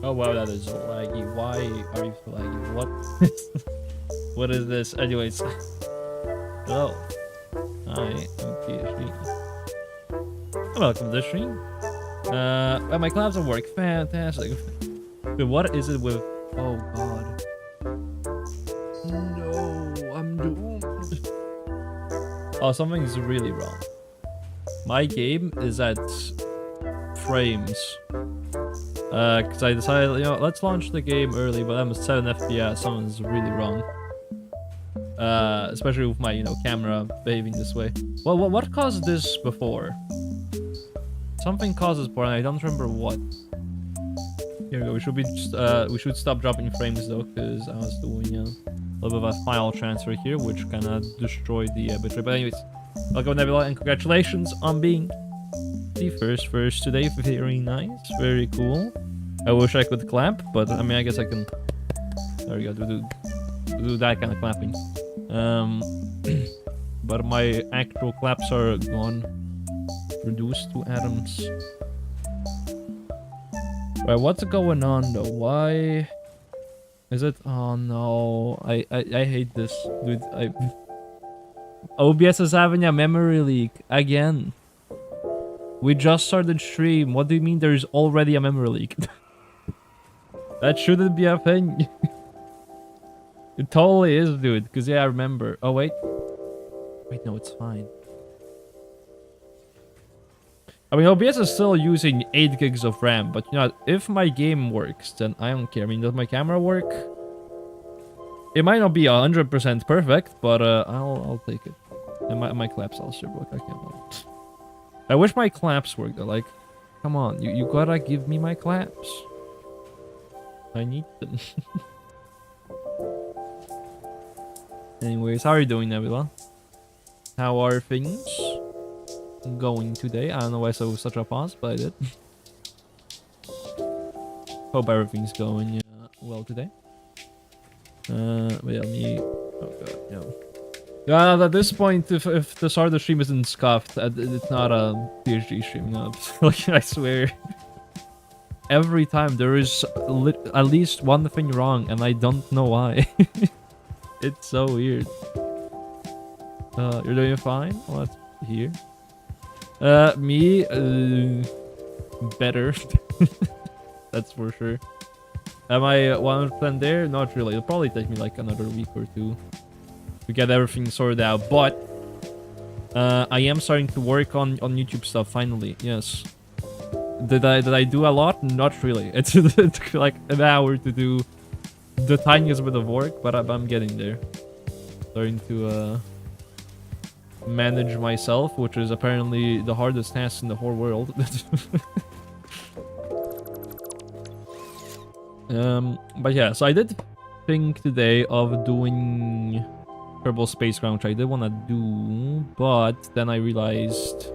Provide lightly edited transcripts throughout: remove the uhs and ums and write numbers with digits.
Oh wow, that is laggy. Why are you so laggy? What? What is this? Anyways. Hello. Hi, I'm PhD. Welcome to the stream. Well, my collabs will work. Fantastic. But what is it with... Oh god. No, I'm doomed. Oh, something's really wrong. My game is at frames. Because I decided, you know, let's launch the game early, but I'm at 7 FPS. Something's really wrong. Especially with my, you know, camera behaving this way. Well, what caused this before? Something caused this before, and I don't remember what. Here we go. We should be just, we should stop dropping frames though, because I was doing a little bit of a file transfer here, which kind of destroyed the bitrate. But anyways, welcome Nebula, and congratulations on being the first today. Very nice, very cool. I wish I could clap, but I mean, I guess I can. There we go. Do that kind of clapping. But my actual claps are gone, reduced to atoms. Right, what's going on though? Why is it? Oh no, I hate this, dude. OBS is having a memory leak again. We just started stream. What do you mean there's already a memory leak? That shouldn't be a thing. It totally is, dude. Because yeah, I remember. Oh wait, no, it's fine. I mean, OBS is still using 8 gigs of RAM, but you know, if my game works, then I don't care. I mean, does my camera work? It might not be 100% perfect, but I'll take it. And my claps also work. I can't wait. I wish my claps worked though. Like, come on, you gotta give me my claps. I need them. Anyways, how are you doing, Nebula? How are things going today? I don't know why I saw such a pause, but I did. Hope everything's going well today. But yeah, me. Oh god, no. Yeah, at this point, if the start of the stream isn't scuffed, it's not a PhD stream. No, like I swear. Every time there is at least one thing wrong, and I don't know why. It's so weird. You're doing fine? Well, that's here. Me, better. That's for sure. Am I 100% there? Not really. It'll probably take me like another week or two to get everything sorted out. But I am starting to work on YouTube stuff finally. Yes. Did I do a lot? Not really. It took like an hour to do the tiniest bit of work, but I'm getting there. Starting to manage myself, which is apparently the hardest task in the whole world. But yeah, so I did think today of doing Kerbal Space Ground, which I did want to do, but then I realized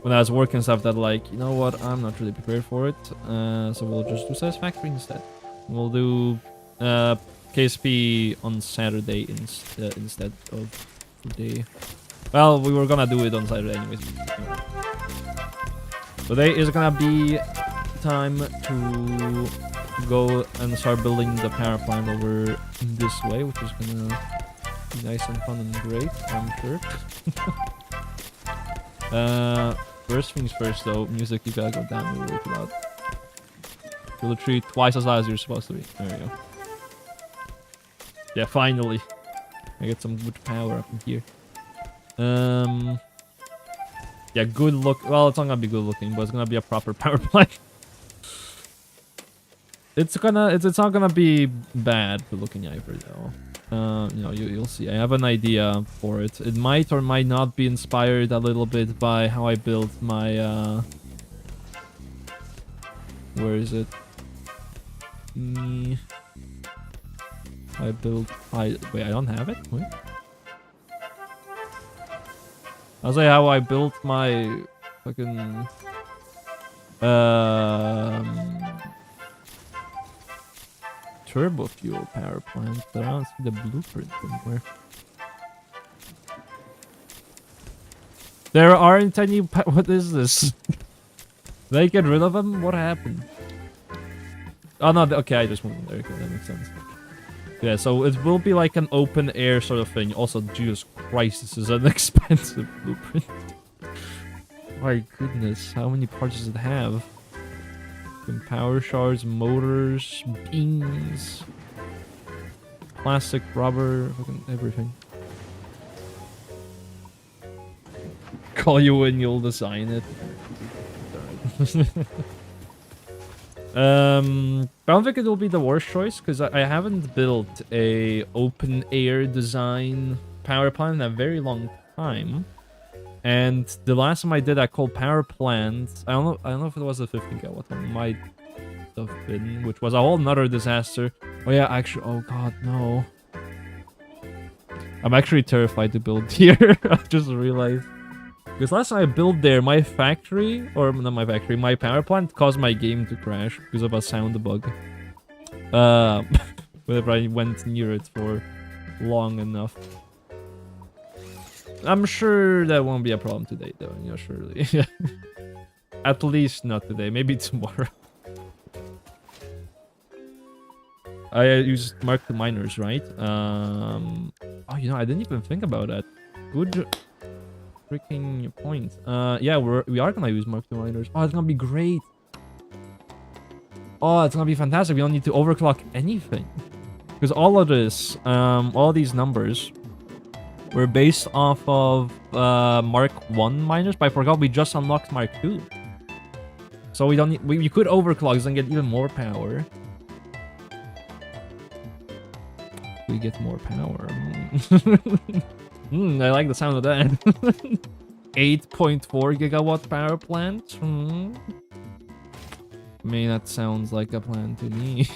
when I was working stuff that, like, you know what, I'm not really prepared for it, so we'll just do Satisfactory instead. We'll do KSP on Saturday instead of today. Well, we were gonna do it on Saturday anyways. Today is gonna be time to go and start building the power plant over this way, which is gonna be nice and fun and great, I'm sure. First things first though, music, you gotta go down really loud. You're literally twice as loud as you're supposed to be. There we go. Yeah, finally. I get some good power up in here. Yeah, good look. Well, it's not gonna be good looking, but it's gonna be a proper power plant. It's not gonna be bad for looking either though. You know, you'll see. I have an idea for it. It might or might not be inspired a little bit by how I built my where is it? I built wait, I don't have it? Wait. I'll say how I built my fucking turbo fuel power plant, but I don't see the blueprint anywhere. There aren't any. What is this? Did I get rid of them? What happened? Oh, no, okay, I just moved in there. Okay, that makes sense. Yeah, so it will be like an open air sort of thing. Also, Jesus Christ, this is an expensive blueprint. My goodness, how many parts does it have? Power shards, motors, beams, plastic, rubber, fucking everything. Call you when you'll design it. But I don't think it will be the worst choice because I haven't built a open air design power plant in a very long time. And the last time I did that called power plant, I don't know if it was a 15 kilowatt one. It might have been, which was a whole nother disaster. Oh yeah, actually, oh god, no. I'm actually terrified to build here. I just realized. Because last time I built there, my factory, or not my factory, my power plant caused my game to crash because of a sound bug. Whenever I went near it for long enough. I'm sure that won't be a problem today, though. You know, surely. At least not today. Maybe tomorrow. I used Mark II miners, right? Oh, you know, I didn't even think about that. Good freaking point. Yeah, we are gonna use Mark II miners. Oh, it's gonna be great. Oh, it's gonna be fantastic. We don't need to overclock anything. Because all of this, all these numbers were based off of Mark I miners, but I forgot we just unlocked Mark II. So we don't need, we could overclock and get even more power. We get more power. I like the sound of that. 8.4 gigawatt power plant. I mean, that sounds like a plan to me.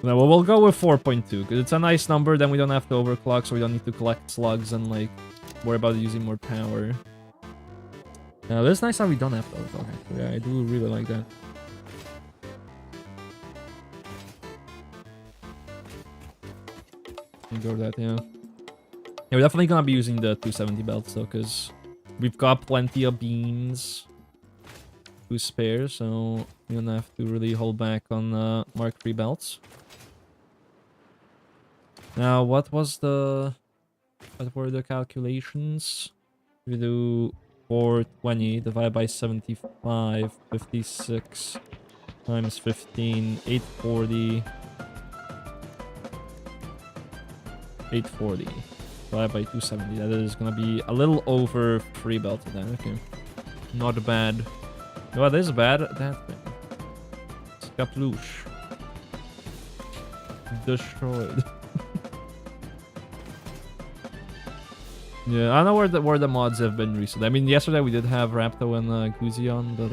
No, well, we'll go with 4.2 because it's a nice number. Then we don't have to overclock, so we don't need to collect slugs and like worry about using more power. Now, it's nice how we don't have to overclock. Actually, yeah, I do really like that. Go with that, yeah. Yeah, we're definitely gonna be using the 270 belts though, because we've got plenty of beans to spare, so we don't have to really hold back on Mark III belts. Now, what were the calculations? We do 420 divided by 75, 56 times 15, 840. 840 divided by 270. That is gonna be a little over 3 belts then. Okay, not bad. What is bad? That thing. Scaploosh. Destroyed. Yeah, I don't know where the mods have been recently. I mean, yesterday we did have Rapto and Guzi on, but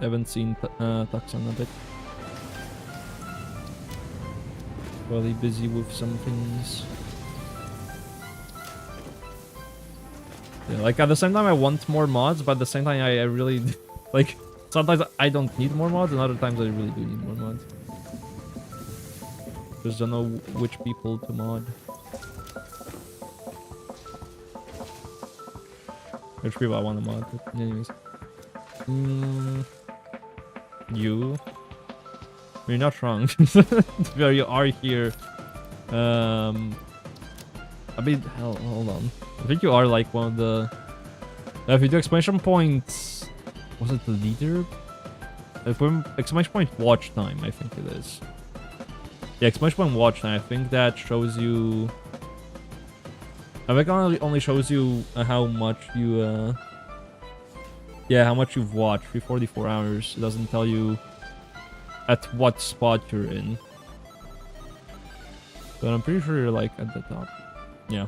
haven't seen Tux on a bit. Probably busy with some things. Yeah, like at the same time I want more mods, but at the same time I really like sometimes I don't need more mods and other times I really do need more mods. Just don't know which people to mod. Which people I want to mod, but anyways. You? You're not wrong. You are here. I mean, hell, hold on. I think you are like one of the... if you do exclamation points... Was it the leader? Exclamation point watch time, I think it is. Yeah, exclamation point watch time. I think that shows you... I think it only shows you how much you... yeah, how much you've watched. 344 hours. It doesn't tell you at what spot you're in. But I'm pretty sure you're like at the top. Yeah,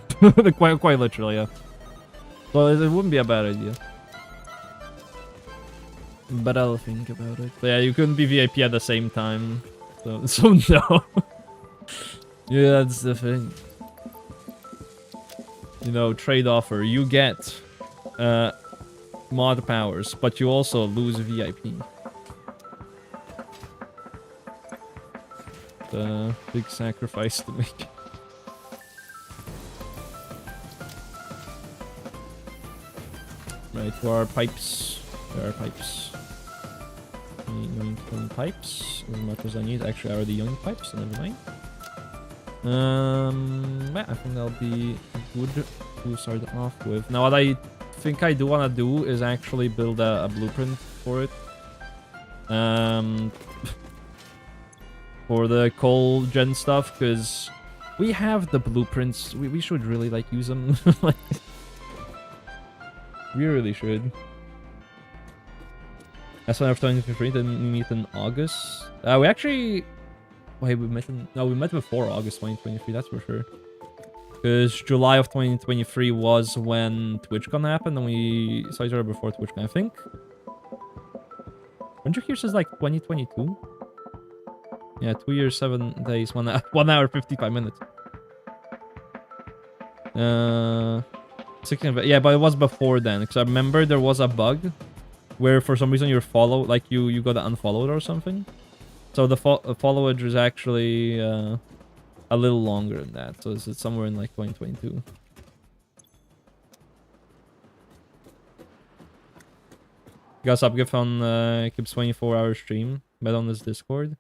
quite literally, yeah. Well, it wouldn't be a bad idea. But I'll think about it. But yeah, you couldn't be VIP at the same time. So no. Yeah, that's the thing. You know, trade offer. You get mod powers, but you also lose VIP. Big sacrifice to make. Right, to our pipes. There are pipes. Yoink pipes as much as I need. Actually, I already yoink pipes, so never mind. Yeah, I think that'll be good to start off with. Now, what I think I do want to do is actually build a blueprint for it. For the coal gen stuff, because we have the blueprints. We should really like use them. Like, we really should. That's when after 2023, then we meet in August. We actually... Wait, we met in... No, we met before August 2023, that's for sure. Because July of 2023 was when TwitchCon happened, and we saw each other before TwitchCon, I think. Weren't you here since, like, 2022? Yeah, 2 years, 7 days, 1 hour, 55 minutes. 16... Yeah, but it was before then, because I remember there was a bug where for some reason you got unfollowed or something. So the followage is actually a little longer than that. So it's somewhere in like 2022. Got Subgift on keeps 24-hour stream. Bet on this Discord.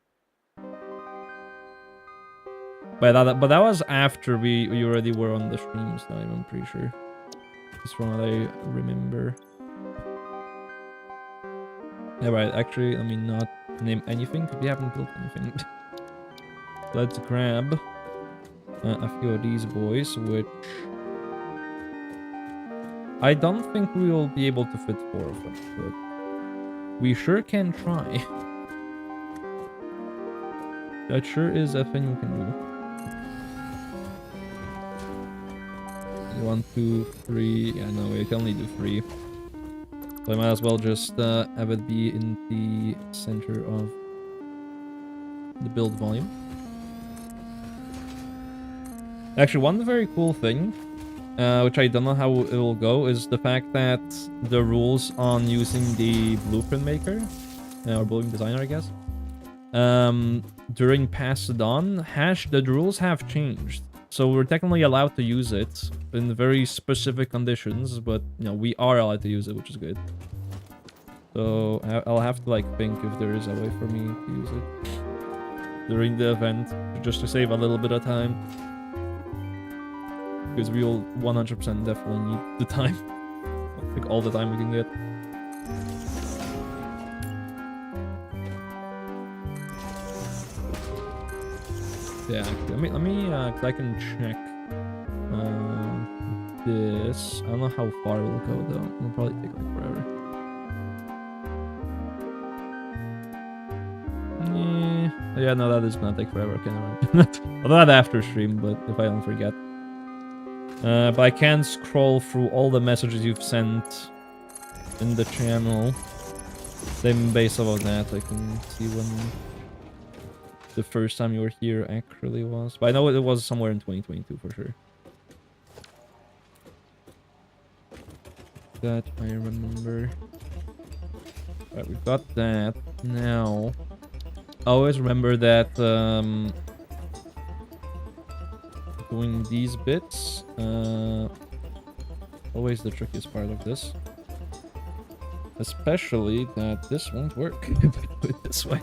But that was after we already were on the streams. Now I'm pretty sure. Just from what I remember. Yeah, right. Actually, let me not name anything because we haven't built anything. Let's grab a few of these boys, which I don't think we will be able to fit 4 of them, but we sure can try. That sure is a thing we can do. 1, 2, 3. Yeah, no, we can only do 3. So I might as well just have it be in the center of the build volume. Actually, one very cool thing, which I don't know how it will go, is the fact that the rules on using the blueprint maker, or blueprint designer, I guess, during Past Dawn, the rules have changed. So we're technically allowed to use it in very specific conditions, but you know we are allowed to use it, which is good. So I'll have to like think if there is a way for me to use it during the event, just to save a little bit of time, because we will 100% definitely need the time, like all the time we can get. Yeah, actually, let me, cause I can check this. I don't know how far it will go though. It'll probably take like forever. Yeah, no, that is gonna take forever. Okay, never mind. I'll do that after stream, but if I don't forget. But I can scroll through all the messages you've sent in the channel. Then based off of that, I can see when the first time you were here actually was. But I know it was somewhere in 2022 for sure. That I remember. Alright, we've got that. Now, always remember that doing these bits, always the trickiest part of this. Especially that this won't work if I do it this way.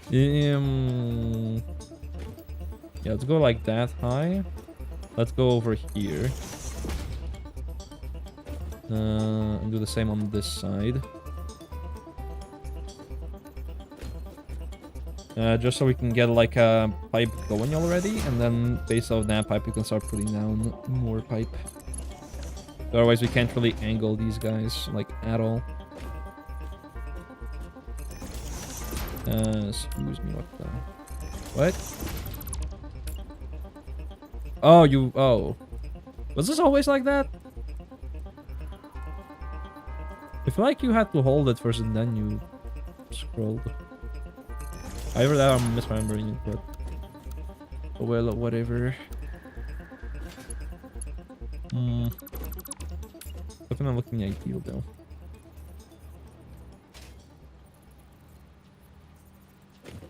Yeah, let's go like that high. Let's go over here. And do the same on this side. Just so we can get like a pipe going already, and then based off that pipe we can start putting down more pipe. Otherwise we can't really angle these guys like at all. Excuse me, what the... What? Oh, oh. Was this always like that? I feel like you had to hold it first and then you scrolled. Either that I'm misremembering it, but... Oh well, whatever. Definitely looking ideal though.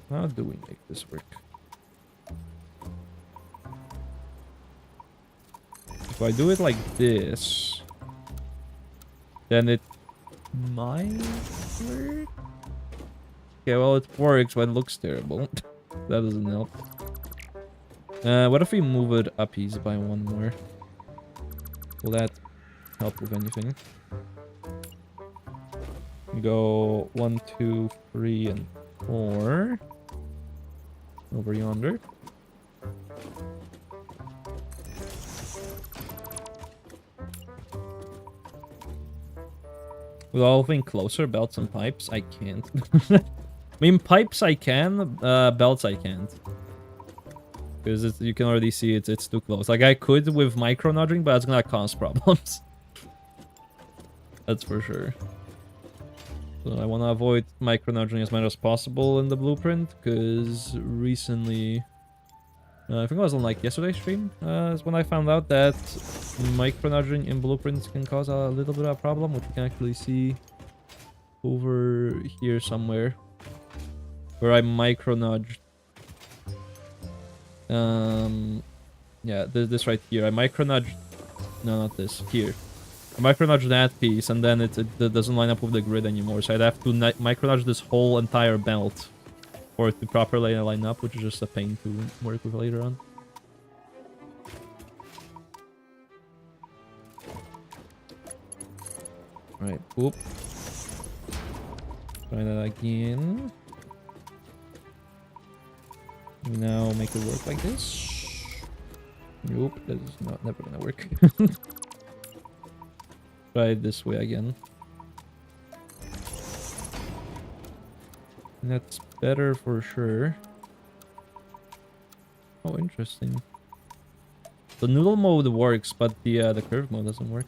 How do we make this work? If I do it like this, then it might work. Okay, well, it works, but it looks terrible. That doesn't help. What if we move it up easy by one more? Will that help with anything? Go 1, 2, 3, and 4. Over yonder. With all thing closer, belts and pipes, I can't. I mean, pipes I can, belts I can't. Because you can already see it's too close. Like, I could with micro nudging, but it's gonna cause problems. That's for sure. So I want to avoid micro nudging as much as possible in the blueprint, because recently... I think it was on like yesterday's stream, is when I found out that micro-nudging in blueprints can cause a little bit of a problem, which you can actually see over here somewhere, where I micro-nudged. Yeah, this right here. I micro-nudged. No, not this. Here. I micro-nudged that piece, and then it doesn't line up with the grid anymore, so I'd have to micro-nudge this whole entire belt for it to properly line up, which is just a pain to work with later on. Right, oop. Try that again. Now make it work like this. Nope, that is never gonna work. Try it this way again. And that's better for sure. Oh, interesting. The noodle mode works, but the curve mode doesn't work.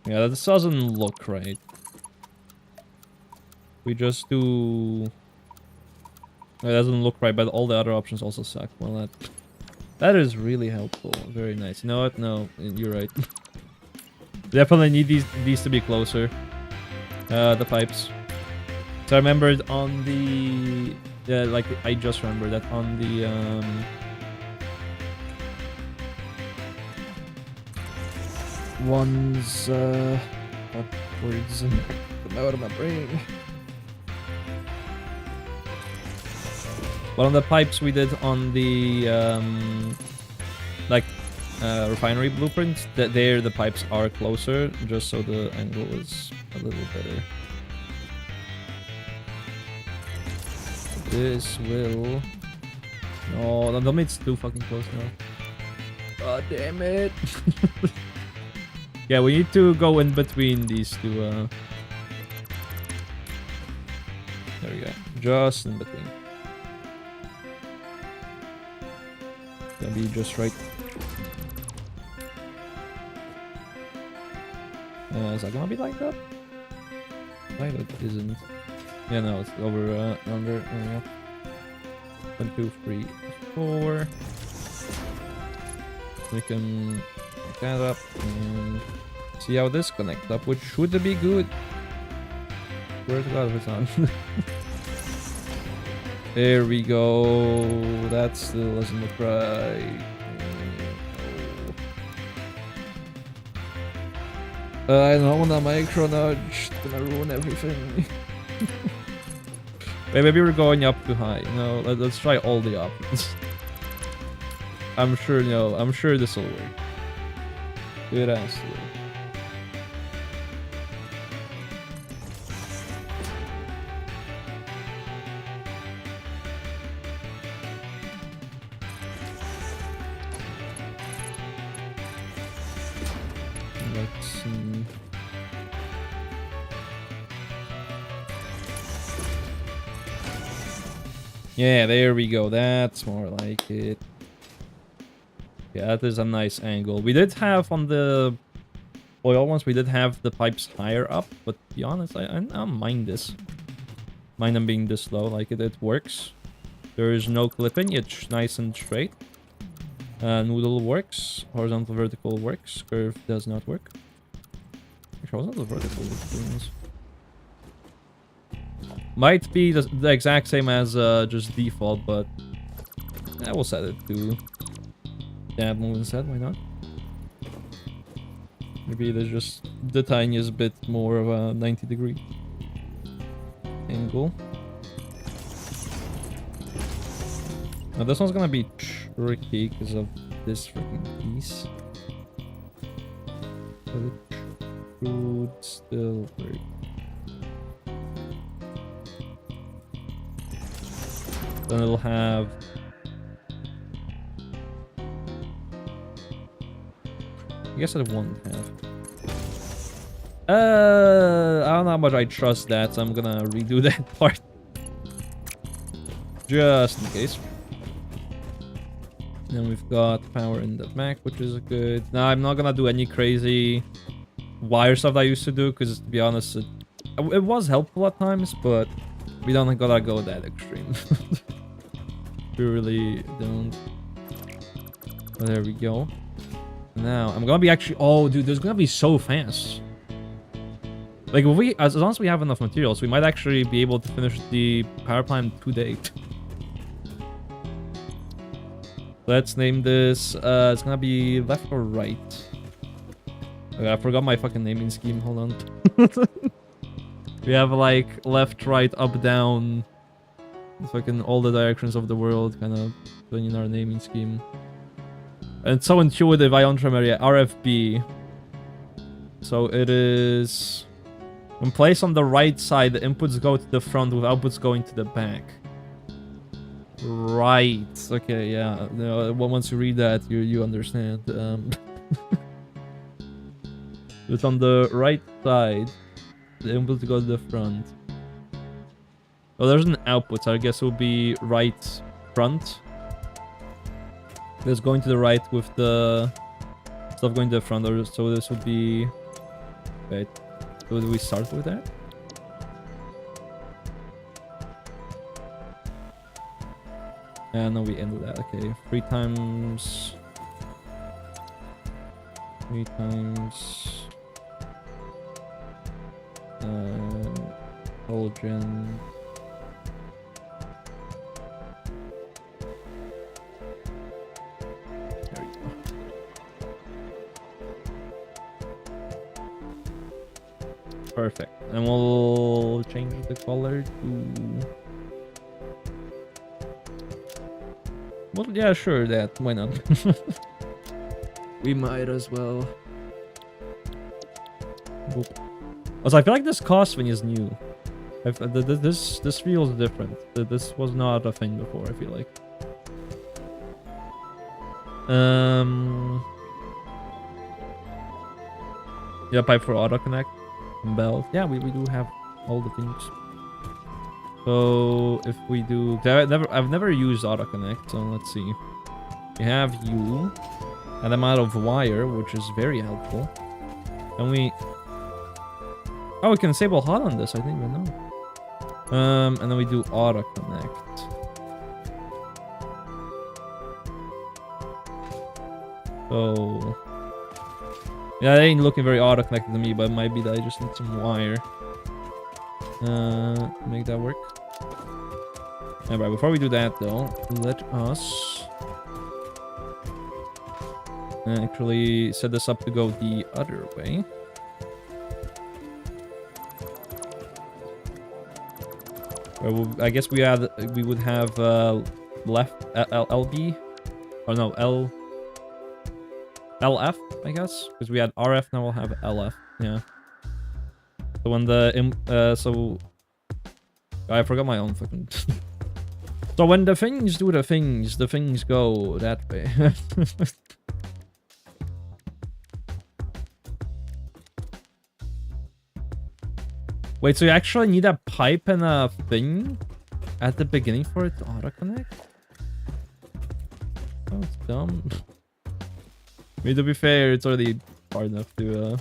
Yeah, this doesn't look right. We just do... It doesn't look right, but all the other options also suck. Well, that is really helpful. Very nice. You know what? No, you're right. Definitely need these to be closer. The pipes. So I remembered on the... like, I just remembered that on the... ones... what words come out of my brain? One of the pipes we did on the... like, refinery blueprint, there the pipes are closer, just so the angle is a little better. This will... No, don't make it too fucking close now. God damn it. Yeah, we need to go in between these two. There we go. Just in between. Gonna be just right. Is that gonna be like that? Right, it isn't. Yeah, no, it's over under. There we go. 1, 2, 3, 4. We can pick that up and see how this connects up, which should be good. Where's the God if it's on? There we go. That still doesn't look right. I don't want a micro nudge. It's gonna ruin everything. Maybe we're going up too high. No, let's try all the options. I'm sure, I'm sure this will work. It has to. Let's see. Yeah, there we go. That's more like it. Yeah, that is a nice angle. We did have on the oil ones, we did have the pipes higher up, but to be honest, I don't mind this. Mind them being this low, like it works. There is no clipping, it's nice and straight. Noodle works, horizontal vertical works, curve does not work. Actually, horizontal vertical works. Might be the exact same as just default, but I will set it to that move instead, why not? Maybe there's just the tiniest bit more of a 90-degree angle. Now this one's gonna be tricky because of this freaking piece. But it should still work. Then it'll have... I guess it won't have. I don't know how much I trust that, so I'm gonna redo that part. Just in case. Then we've got power in the back, which is good. Now, I'm not gonna do any crazy wire stuff that I used to do, because to be honest, it was helpful at times, but we don't gotta go that extreme. We really don't. But there we go. Now, I'm gonna be actually... Oh, dude, there's gonna be so fast. Like, if we, as long as we have enough materials, we might actually be able to finish the power plant today. Let's name this, it's gonna be left or right. Okay, I forgot my fucking naming scheme, hold on. We have like left, right, up, down. Fucking all the directions of the world kind of putting in our naming scheme. And it's so intuitive, I don't remember yet. RFB. So it is... When placed on the right side, the inputs go to the front with outputs going to the back. Right. Okay, yeah. Once you read that, you understand. It's on the right side. The inputs go to the front. Oh, there's an output, so I guess it will be right front. It's going to the right with the stuff going to the front, so this would be... Wait, so do we start with that? And no, we end with that. Okay, 3 times... 3 times... Halogen... There we go. Perfect. And we'll change the color to... Well, yeah, sure, that. Why not? We might as well. Boop. Also, I feel like this costume is new. This feels different. This was not a thing before, I feel like. Yeah, pipe for auto connect. Belt. Yeah, we do have all the things. So if we do, I've never used auto connect. So let's see. We have U, an amount of wire, which is very helpful. And we, oh, we can disable HUD on this. I didn't even know. And then we do auto connect. So yeah, they ain't looking very auto connected to me, but it might be that I just need some wire. Make that work. Alright, before we do that though, let us actually set this up to go the other way. I guess we would have left LB, or no, LF, I guess, because we had RF, now we'll have LF. Yeah. So when the so I forgot my own fucking. So when the things do the things go that way. Wait, so you actually need a pipe and a thing at the beginning for it to auto-connect? Oh, it's dumb. I mean, to be fair, it's already hard enough to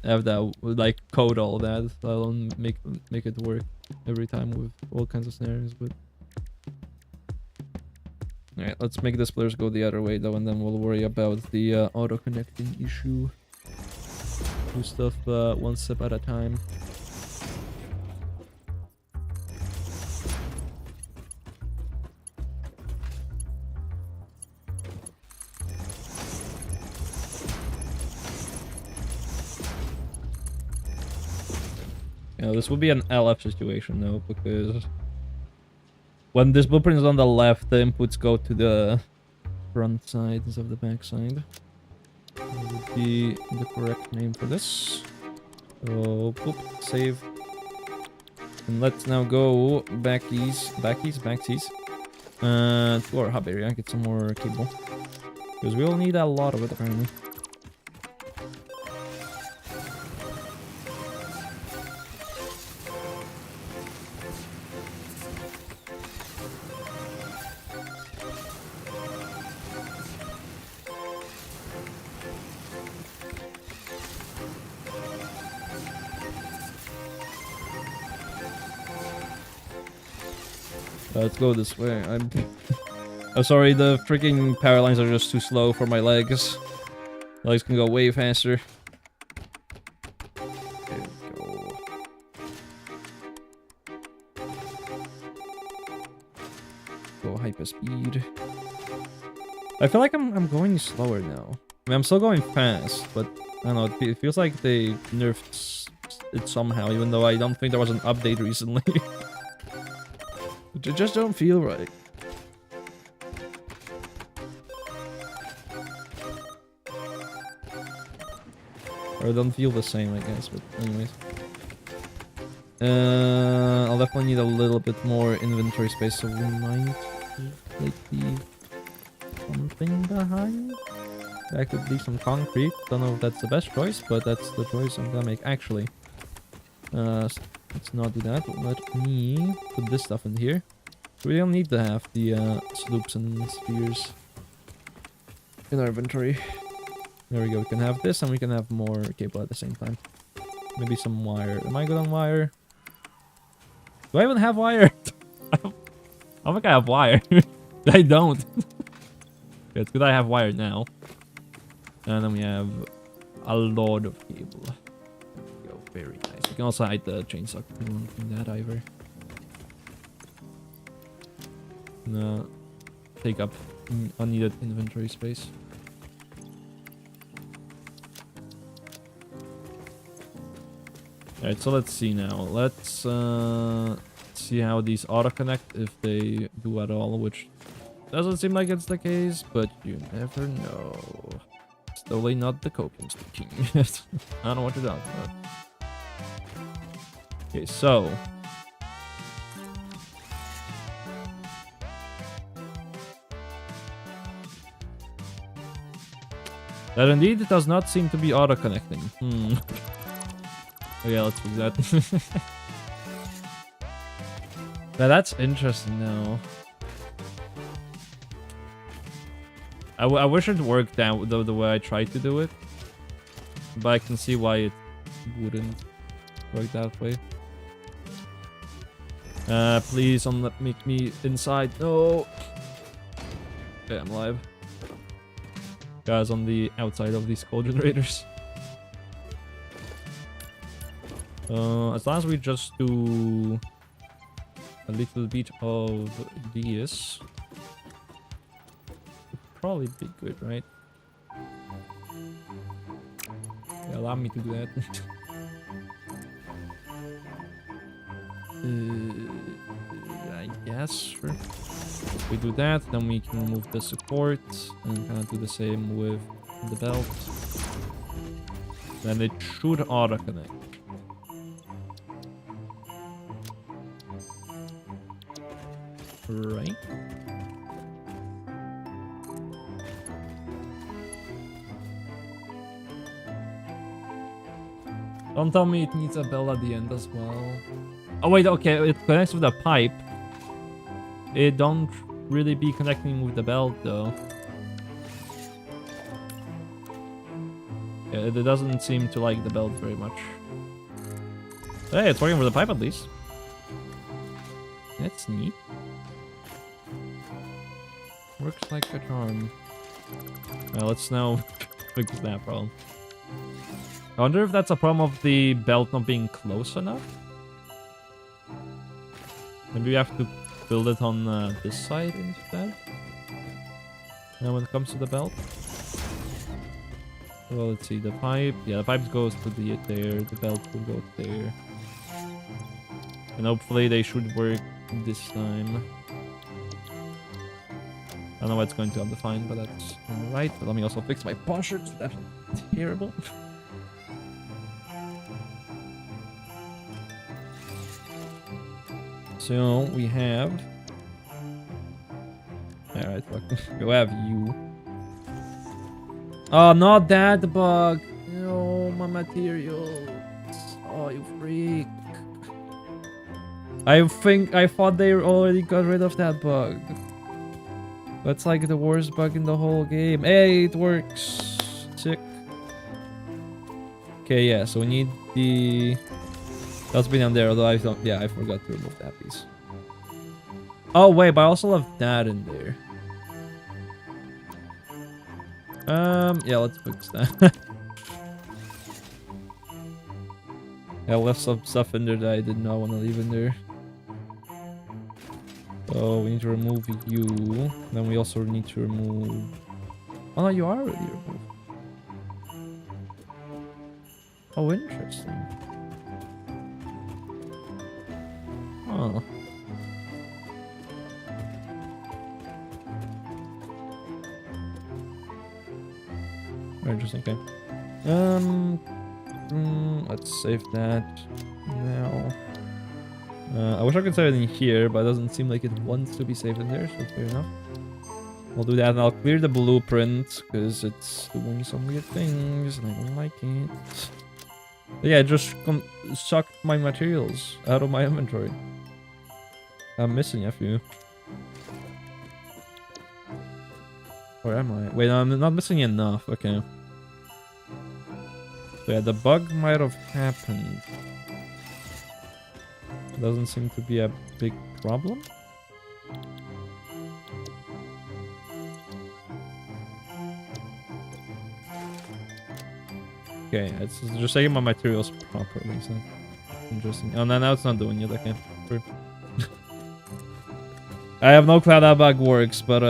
have that, like, code all that. So I don't make it work every time with all kinds of scenarios, but... Alright, let's make the splitters go the other way, though, and then we'll worry about the auto-connecting issue. Do stuff one step at a time. You know, this will be an LF situation though, because when this blueprint is on the left, the inputs go to the front side instead of the back side. That would be the correct name for this. So, boop, save. And let's now go backsies, to our hub area, get some more cable. Because we'll need a lot of it, apparently. Let's go this way. I'm sorry, the freaking power lines are just too slow for my legs. Legs can go way faster. There we go. Go hyper speed. I feel like I'm going slower now. I mean, I'm still going fast, but I don't know, it feels like they nerfed it somehow, even though I don't think there was an update recently. It just don't feel right. Or don't feel the same, I guess, but anyways. I'll definitely need a little bit more inventory space, so we might like leave something behind. That could be some concrete. Don't know if that's the best choice, but that's the choice I'm gonna make. Actually, let's not do that. Let me put this stuff in here. We don't need to have the sloops and spheres in our inventory. There we go. We can have this and we can have more cable at the same time. Maybe some wire. Am I good on wire? Do I even have wire? I don't think I have wire. I don't. Okay, it's good I have wire now. And then we have a lot of cable. There we go. Very nice. We can also hide the chainsaw. We don't need that either. No, take up unneeded inventory space. Alright, so let's see now. Let's see how these auto-connect, if they do at all, which doesn't seem like it's the case, but you never know. It's totally not the copium speaking. I don't know what you're talking about. Okay, so that indeed it does not seem to be auto-connecting. Okay, let's fix that. Now that's interesting now. I wish it worked out the way I tried to do it. But I can see why it wouldn't work that way. Please don't let me inside. No. Okay, I'm alive. Guys on the outside of these coal generators. As long as we just do a little bit of this, would probably be good, right? Yeah, allow me to do that. I guess, sure. If we do that, then we can remove the support and kind of do the same with the belt. Then it should auto-connect. Right. Don't tell me it needs a bell at the end as well. Oh wait, okay, it connects with a pipe. It don't really be connecting with the belt though. Yeah, it doesn't seem to like the belt very much. Hey, it's working with the pipe at least. That's neat. Works like a charm. Well, let's now fix that problem. I wonder if that's a problem of the belt not being close enough. Maybe we have to build it on this side instead. And when it comes to the belt. Well, let's see, the pipe. Yeah, the pipe goes to there. The belt will go there. And hopefully they should work this time. I don't know what's going to undefined, but that's alright. But let me also fix my posture. That's terrible. So we have... Alright, fuck. We have you. Oh, not that bug. No, my materials. Oh, you freak. I thought they already got rid of that bug. That's like the worst bug in the whole game. Hey, it works. Sick. Okay, yeah, so we need the dustbin on there, although I don't... Yeah, I forgot to remove that piece. Oh, wait, but I also have that in there. Yeah, let's fix that. I left some stuff in there that I did not want to leave in there. So we need to remove you. Then we also need to remove... Oh no, you are already removed. Oh, interesting. Oh. Very interesting, okay. Let's save that now. I wish I could save it in here, but it doesn't seem like it wants to be saved in there, so it's fair enough. I'll do that and I'll clear the blueprint, because it's doing some weird things and I don't like it. But yeah, it just sucked my materials out of my inventory. I'm missing a few. Where am I? Wait, no, I'm not missing enough. Okay. So yeah, the bug might have happened. Doesn't seem to be a big problem. Okay, it's just taking my materials properly, so interesting. Oh, no, now it's not doing it. Okay, sure. I have no clue how that bug works, but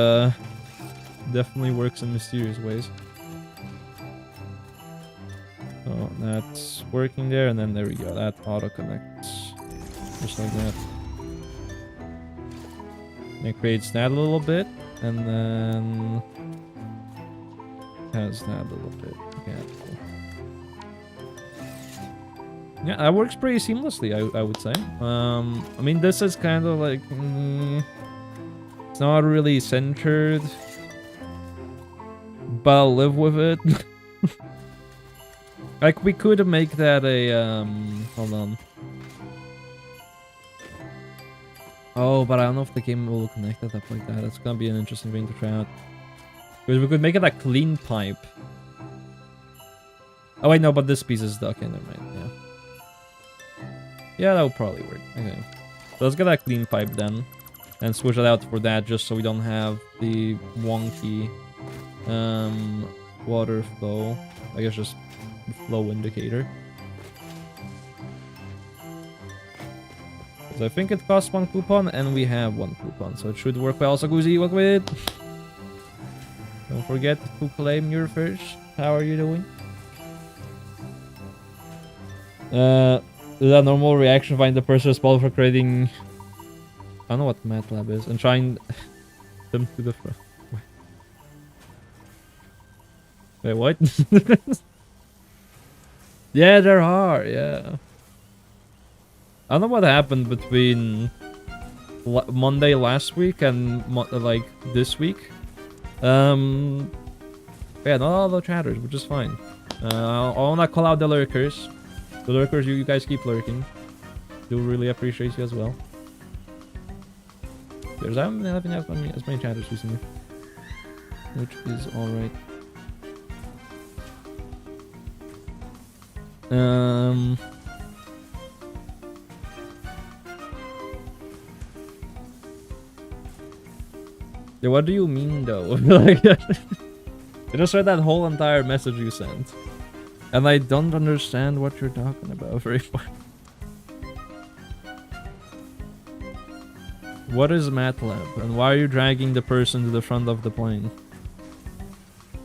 definitely works in mysterious ways. So that's working there, and then there we go. That auto connects just like that. And it creates that a little bit, and then has that a little bit. Okay. Yeah, that works pretty seamlessly, I would say. I mean, this is kind of like... it's not really centered, but I'll live with it. Like, we could make that a... hold on. Oh, but I don't know if the game will connect it up like that. That's gonna be an interesting thing to try out. Because we could make it a clean pipe. Oh, wait, no, but this piece is... Okay, never mind, yeah. Yeah, that would probably work. Okay. So let's get that clean pipe then. And switch it out for that, just so we don't have the wonky water flow. I guess just flow indicator. So I think it costs 1 coupon, and we have 1 coupon, so it should work well. So Goozy, work with it. Don't forget to claim your first. How are you doing? Is that a normal reaction? Find the person responsible for creating... I don't know what MATLAB is, and trying them to the front. Wait, what? Yeah, there are, yeah. I don't know what happened between Monday last week and like this week. Yeah, not all the chatters, which is fine. I wanna call out the lurkers. The lurkers, you guys keep lurking. Do really appreciate you as well. I haven't been having as many chatters recently, which is alright. Yeah, what do you mean though? Like, I just read that whole entire message you sent, and I don't understand what you're talking about very much. What is MATLAB, and why are you dragging the person to the front of the plane?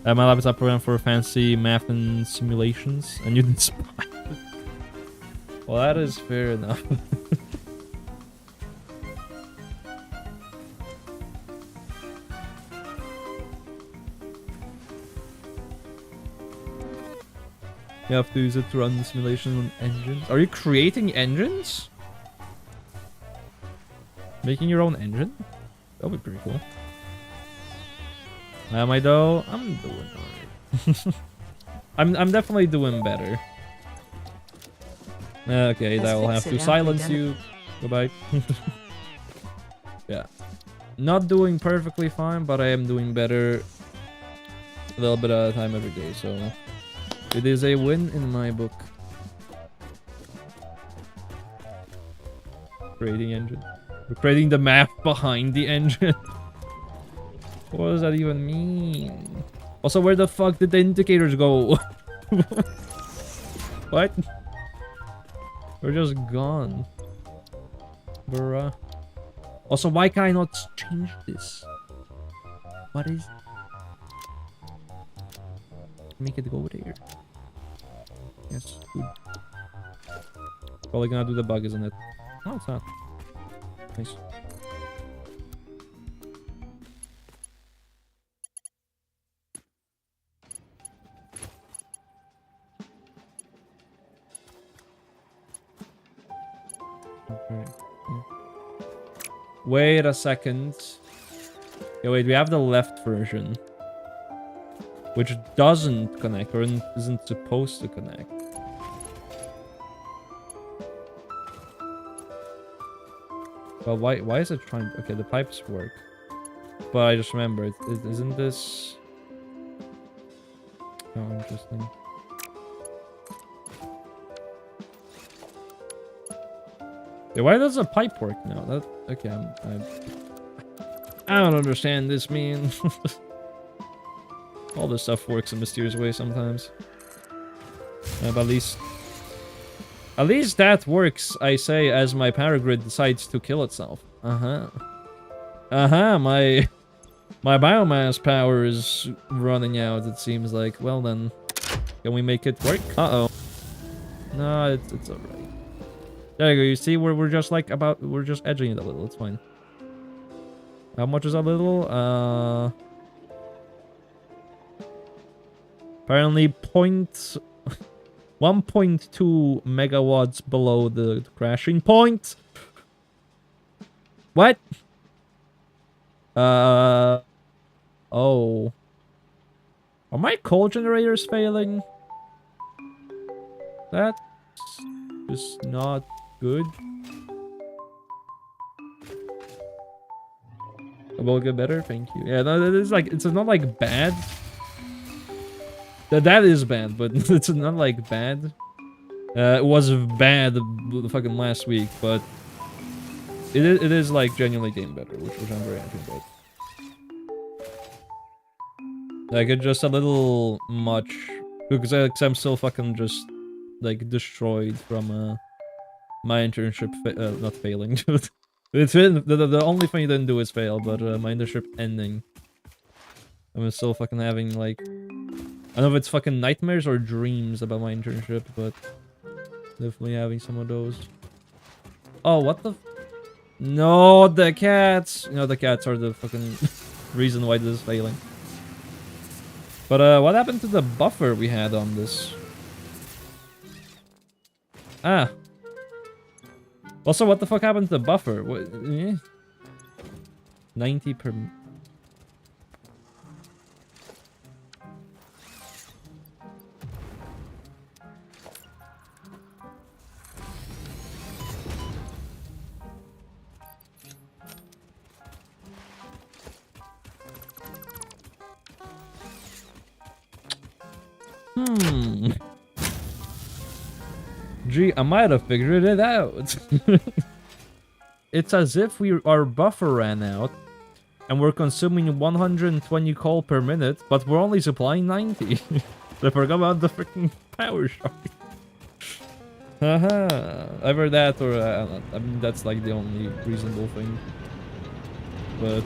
MATLAB is a program for fancy math and simulations, and you didn't spot it. Well, that is fair enough. You have to use it to run simulation on engines. Are you creating engines? Making your own engine? That would be pretty cool. Am I though? I'm doing alright. I'm definitely doing better. Okay, that will have to silence you. Goodbye. Yeah. Not doing perfectly fine, but I am doing better a little bit at a time every day, so it is a win in my book. Creating engine. We're creating the map behind the engine. What does that even mean? Also, where the fuck did the indicators go? What? They're just gone. Bruh. Also, why can I not change this? What is... Make it go there. Yes, good. Probably gonna do the bug, isn't it? No, it's not. Nice. Okay. Wait a second. Yeah, wait, we have the left version. Which doesn't connect, or isn't supposed to connect. Well, why is it trying... Okay, the pipes work. But I just remembered, isn't this... Oh, interesting. Yeah, why does the pipe work now? That... Okay, I don't understand this, man. All this stuff works in mysterious ways sometimes. But at least that works, I say, as my power grid decides to kill itself. My biomass power is running out, it seems like. Well then, can we make it work? Uh-oh. No, it's alright. There you go, you see, we're just like we're just edging it a little, it's fine. How much is a little? Apparently 1.2 megawatts below the crashing point. What? Oh. Are my coal generators failing? That's just not good. Will get better, thank you. Yeah, no, it is like, it's not like bad. That is bad, but it's not like bad. It was bad fucking last week, but it is like genuinely getting better, which I'm very happy about. Like, it's just a little much because I'm still fucking just like destroyed from my internship not failing. It's been the only thing you didn't do is fail, but my internship ending. I'm still fucking having like, I don't know if it's fucking nightmares or dreams about my internship, but definitely having some of those. Oh, what the? No, the cats. You know, the cats are the fucking reason why this is failing. But what happened to the buffer we had on this? Ah. Also, what the fuck happened to the buffer? What? 90 per... Gee, I might have figured it out. It's as if our buffer ran out, and we're consuming 120 coal per minute, but we're only supplying 90. I forgot about the freaking power shark. Haha, either that or I mean that's like the only reasonable thing. But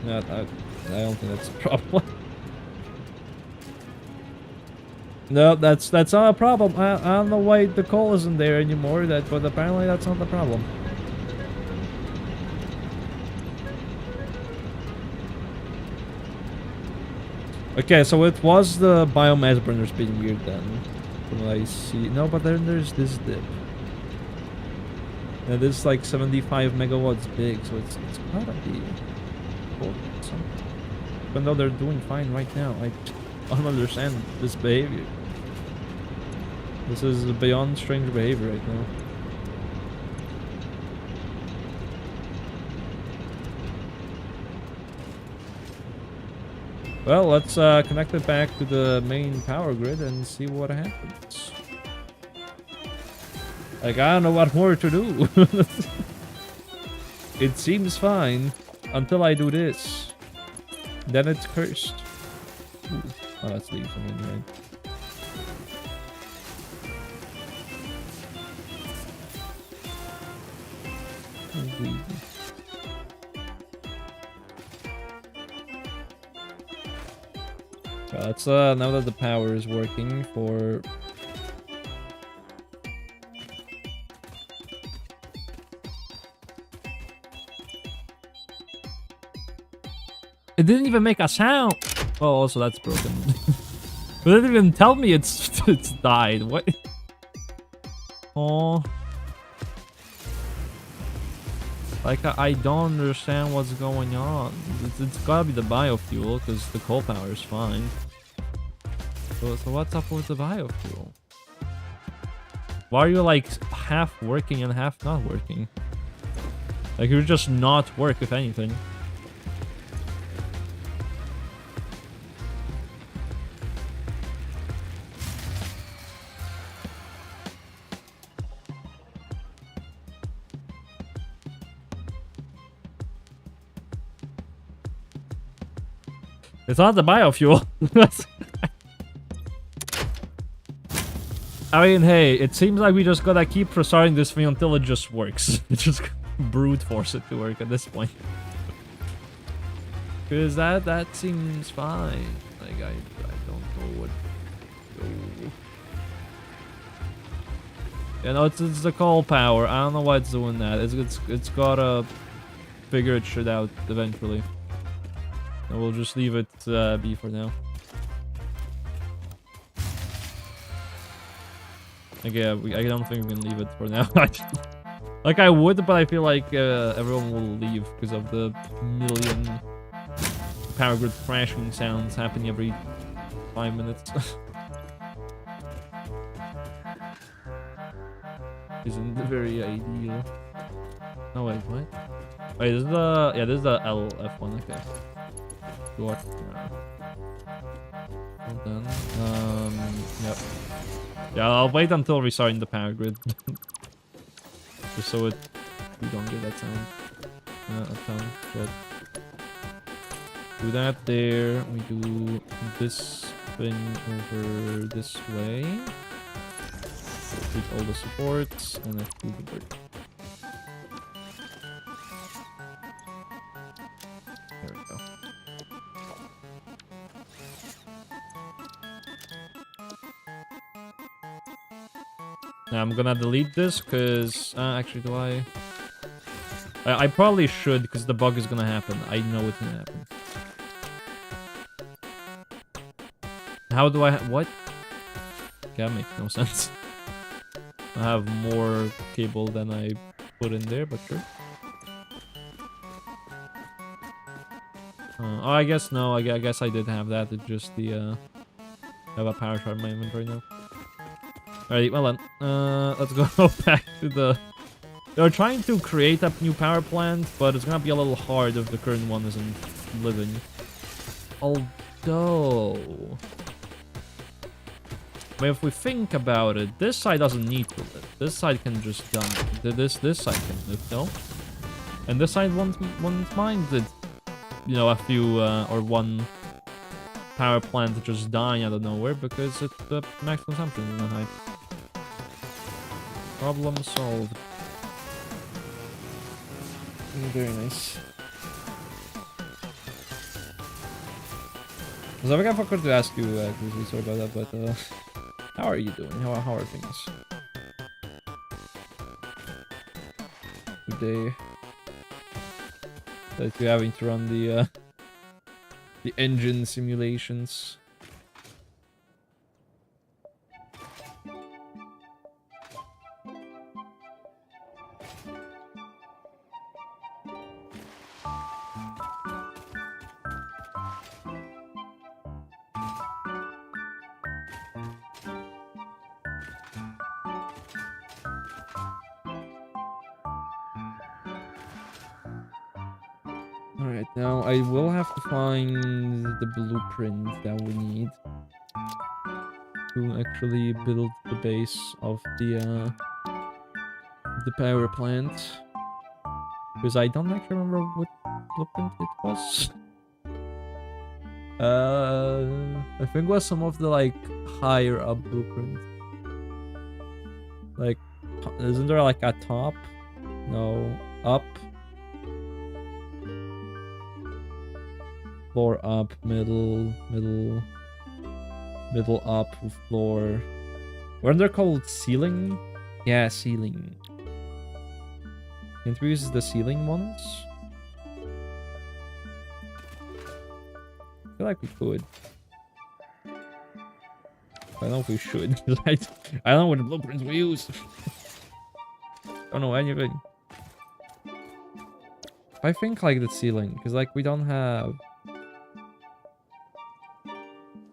not, I don't think that's a problem. No, that's not a problem. I don't know why the coal isn't there anymore. But apparently that's not the problem. Okay, so it was the biomass burners being weird then. From what I see. No, but then there's this dip. And this is like 75 megawatts big, so it's gotta be something. Even though they're doing fine right now, I don't understand this behavior. This is beyond strange behavior right now. Well, let's connect it back to the main power grid and see what happens. Like, I don't know what more to do. It seems fine until I do this. Then it's cursed. Ooh. Oh, that's leaves. I mean, right. Let's now that the power is working for it didn't even make a sound. Oh, also that's broken. But it didn't even tell me it's died. What? Oh. Like, I don't understand what's going on. It's gotta be the biofuel, because the coal power is fine. So what's up with the biofuel? Why are you, like, half working and half not working? Like, you're just not work, if anything. It's not the biofuel. I mean, hey, it seems like we just gotta keep restarting this thing until it just works. Just brute force it to work at this point. Because that seems fine. Like, I don't know what... You know, it's the coal power. I don't know why it's doing that. It's gotta figure it shit out eventually. And we'll just leave it be for now. Like, yeah, I don't think we can leave it for now. Like, I would, but I feel like everyone will leave because of the million power grid crashing sounds happening every 5 minutes. Isn't very ideal. No, wait, what? Wait, this is the... Yeah, this is the LF1, okay. What? Hold on. Yep. Yeah, I'll wait until restarting the power grid. Just so we don't get that sound a ton. But do that there. We do this thing over this way. Complete all the supports and then do the bird. There we go. Now I'm gonna delete this because actually, do I probably should, because the bug is gonna happen. I know it's gonna happen. How do I what? Okay, that makes no sense. I have more cable than I put in there, but sure. Oh, I guess no. I guess I did have that. It's just the I have a power shard in my inventory now. Alright, well then, let's go back to the... They're trying to create a new power plant, but it's gonna be a little hard if the current one isn't living. Although... But if we think about it, this side doesn't need to live. This side can just dump. This side can live, no? And this side won't mind it. You know, a few, or one power plant just dying out of nowhere because the max consumption is not high. Problem solved. Very nice. So I forgot to ask you, Grizzly, sorry about that, but how are you doing? How are things? Today that you're having to run the The engine simulations. Alright, now I will have to find the blueprint that we need to actually build the base of the power plant. Because I don't actually remember what blueprint it was. I think it was some of the like higher up blueprint. Like, isn't there like a top? No, up. Floor up, middle up, floor. Weren't they called ceiling? Yeah, ceiling. Can't we use the ceiling ones? I feel like we could. I don't know if we should. I don't know what the blueprints we use. Don't know anything. I think like the ceiling, because like we don't have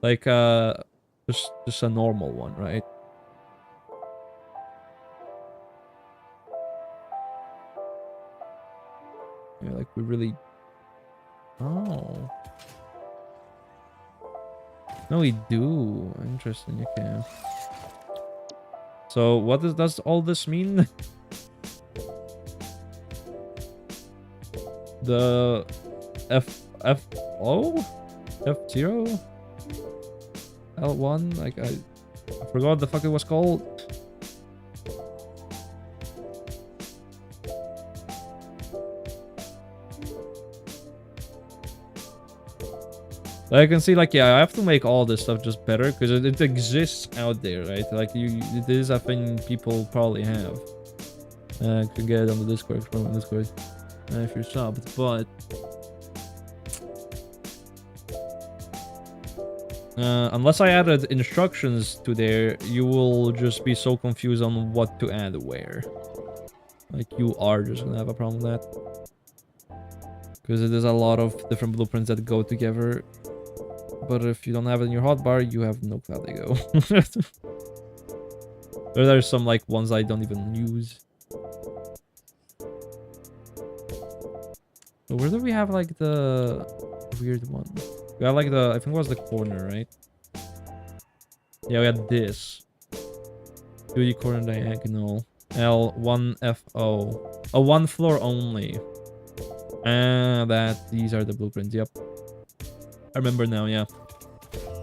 like just a normal one, right? Yeah, like we really. Oh. No, we do. Interesting. Okay. So what does all this mean? The F0? F0? L1? Like I forgot what the fuck it was called. I can see, like, yeah, I have to make all this stuff just better because it exists out there, right? Like, it is a thing people probably have. Could get it on the Discord, from the Discord, if you're subbed, but unless I added instructions to there, you will just be so confused on what to add where. Like, you are just gonna have a problem with that. Because there's a lot of different blueprints that go together. But if you don't have it in your hotbar, you have no clue how they go. There's some like ones I don't even use. So where do we have like the weird one? We have like the, I think it was the corner, right? Yeah, we had this. 2D corner diagonal. L1FO. Oh, one floor only. These are the blueprints, yep. I remember now, yeah.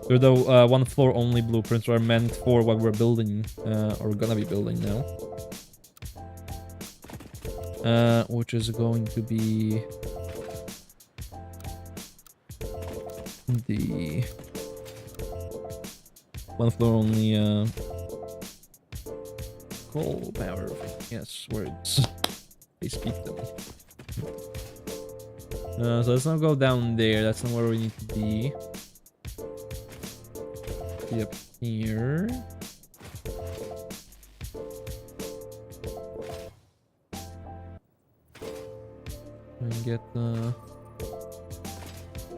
They're the one floor only blueprints are meant for what we're building, or gonna be building now. Which is going to be the one floor only coal power. Yes, words. They speak them. So let's not go down there. That's not where we need to be. Be up here. And get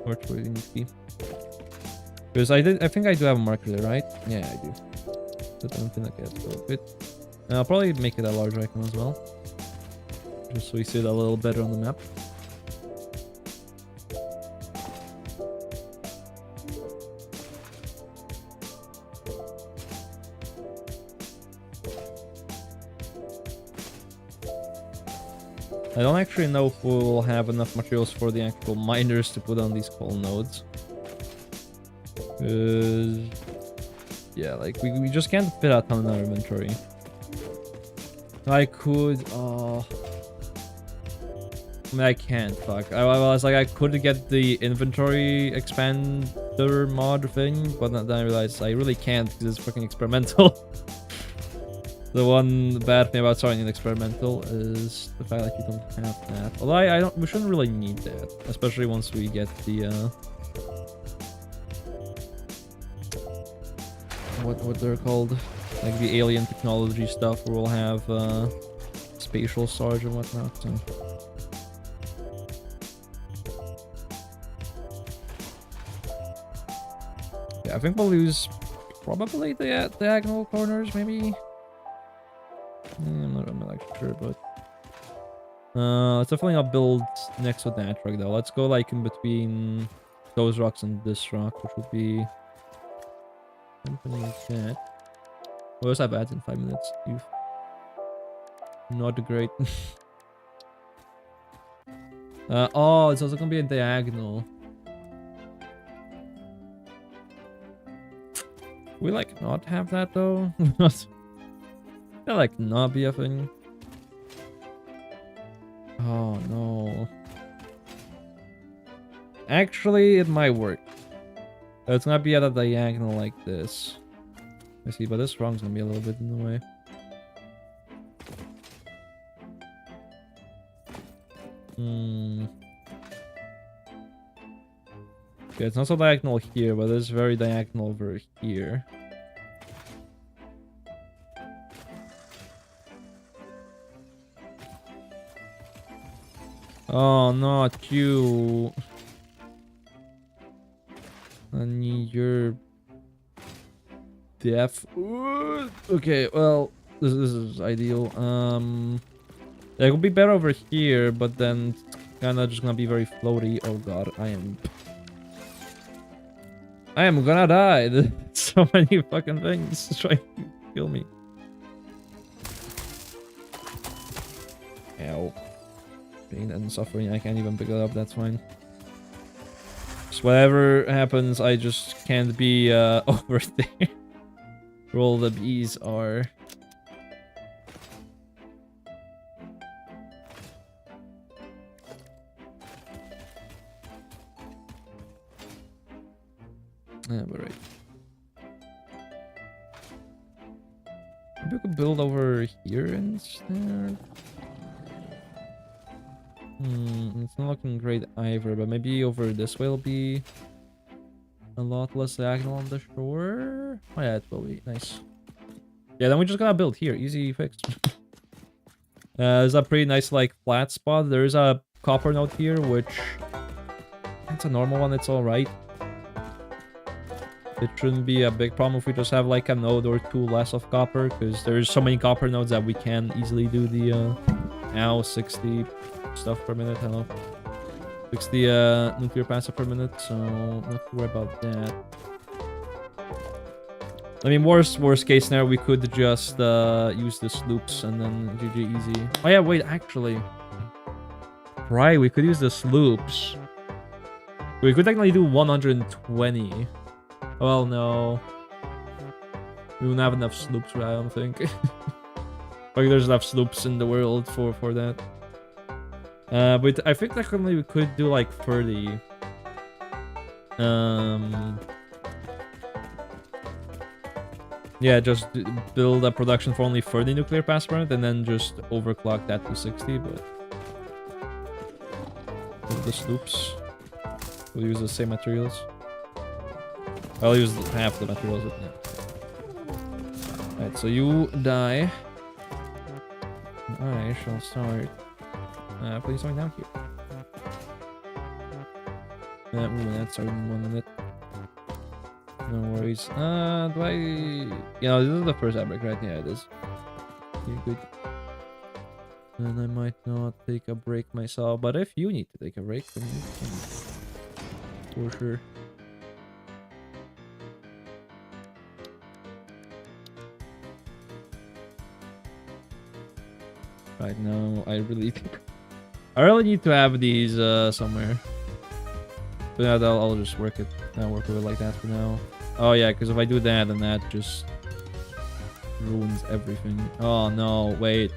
where we need to be. Because I think I do have a marker there, right? Yeah, I do. But I don't think I can go a bit. I'll probably make it a large icon as well. Just so we see it a little better on the map. I don't actually know if we'll have enough materials for the actual miners to put on these coal nodes. Yeah, like we just can't fit a ton in our inventory. I could, I mean, I can't, fuck. I was like, I could get the inventory expander mod thing, but then I realized I really can't because it's fucking experimental. The one bad thing about starting an experimental is the fact that you don't have that. Although we shouldn't really need that, especially once we get the what they're called, like the alien technology stuff, where we'll have spatial storage and whatnot. So. Yeah, I think we'll use probably the diagonal corners, maybe. I'm not actually sure, but let's definitely not build next to that rock though. Let's go like in between those rocks and this rock, which would be something like that. What was that bad in 5 minutes? You've not great. Oh, it's also gonna be a diagonal. We like not have that though. That like not be a thing. Oh no. Actually, it might work. It's gonna be at a diagonal like this. I see, but this wrong's gonna be a little bit in the way. Yeah, it's not so diagonal here, but it's very diagonal over here. Oh, not you. I need your death. Okay, well, this is ideal. It would be better over here, but then it's kind of just gonna be very floaty. Oh god, I am gonna die. There's so many fucking things trying to kill me. Ow. Pain and suffering. I can't even pick it up. That's fine. So whatever happens, I just can't be over there. Where all the bees are. Yeah, but right. Maybe we could build over here instead. It's not looking great either, but maybe over this way will be a lot less diagonal on the shore. Oh yeah, it will be nice. Yeah, then we just gotta build here. Easy fix. There's a pretty nice like flat spot. There's a copper node here, which it's a normal one. It's all right. It shouldn't be a big problem if we just have like a node or two less of copper, because there's so many copper nodes that we can easily do the now 60 stuff per minute. Hello, 60 nuclear passive per minute, so not to worry about that. I mean, worst case scenario, we could just use the sloops and then GG easy. Oh yeah, wait, actually, right, we could use the sloops. We could technically do 120. Well, no. We wouldn't have enough sloops, I don't think. Like, there's enough sloops in the world for that. But I think technically we could do like 30. Yeah, just build a production for only 30 nuclear pass per minute and then just overclock that to 60, but... With the sloops. We'll use the same materials. I'll use half the materials with that. Alright, so you die. I shall start putting something down here. That started in 1 minute. No worries. Do I... You know, this is the first epic, right? Yeah, it is. Okay, good. And I might not take a break myself, but if you need to take a break, then you can. For sure. Right now, I really need to have these somewhere. But yeah, I'll just work with it like that for now. Oh yeah, because if I do that, then that just ruins everything. Oh no, wait.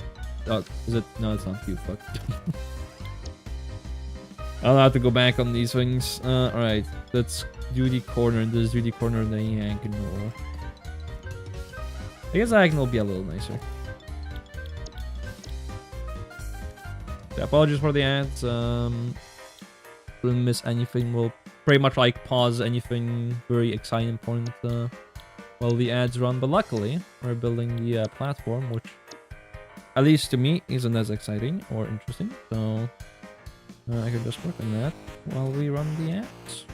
Is it? No, it's not you. Fuck. I'll have to go back on these things. Alright, let's do the corner. This do the corner of the diagonal. I guess diagonal will be a little nicer. Yeah, apologies for the ads. Didn't miss anything. We'll pretty much like pause anything very exciting important while the ads run. But luckily, we're building the platform, which, at least to me, isn't as exciting or interesting. So I can just work on that while we run the ads.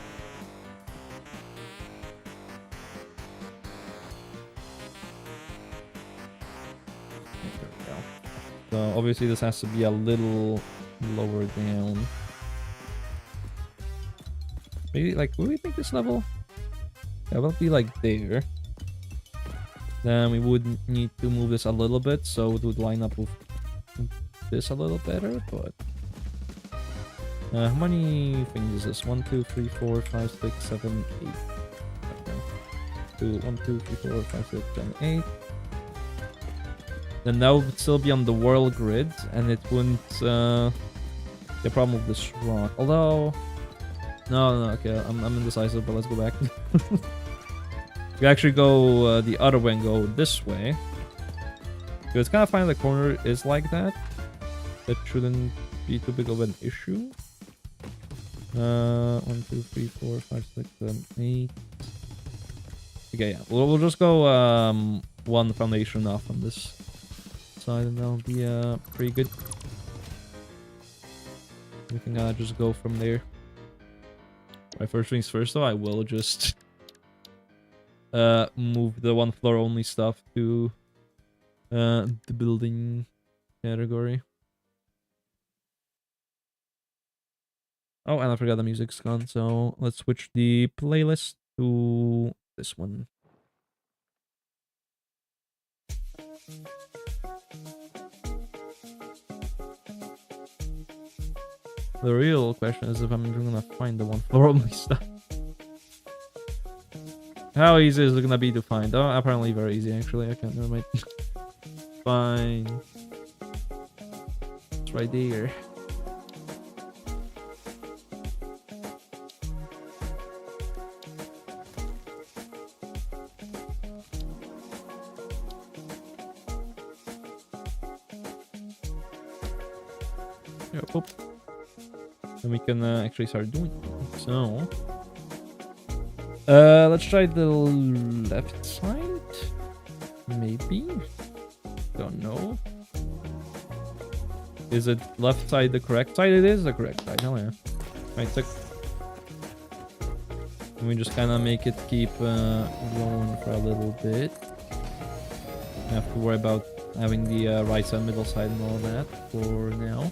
There we go. So obviously this has to be a little lower down. Maybe like, will we make this level? Yeah, we'll be like there. Then we would need to move this a little bit so it would line up with this a little better, but how many things is this? 1, 2, 3, 4, 5, 6, 7, 8. Okay. 1, 2, 3, 4, 5, 6, 7, 8. Then that would still be on the world grid, and it wouldn't be a problem with this rock. Although, no, okay, I'm indecisive, but let's go back. We actually go the other way and go this way. So it's kind of fine the corner is like that. That shouldn't be too big of an issue. 1, 2, 3, 4, 5, 6, 7, 8. Okay, yeah. We'll just go one foundation off on this side, and that'll be pretty good. We can just go from there. Right, first things first, though, I will just move the one floor only stuff to the building category. Oh, and I forgot the music's gone, so let's switch the playlist to this one. The real question is if I'm gonna find the one floor only stuff. How easy is it gonna be to find? Oh, apparently very easy, actually. I can't remember. Fine. It's right there. Yep. And we can actually start doing it. So let's try the left side. Maybe. Don't know. Is it left side the correct side? It is the correct side. Hell yeah. Right, so we just kind of make it keep going for a little bit. I have to worry about having the right side, middle side, and all that for now.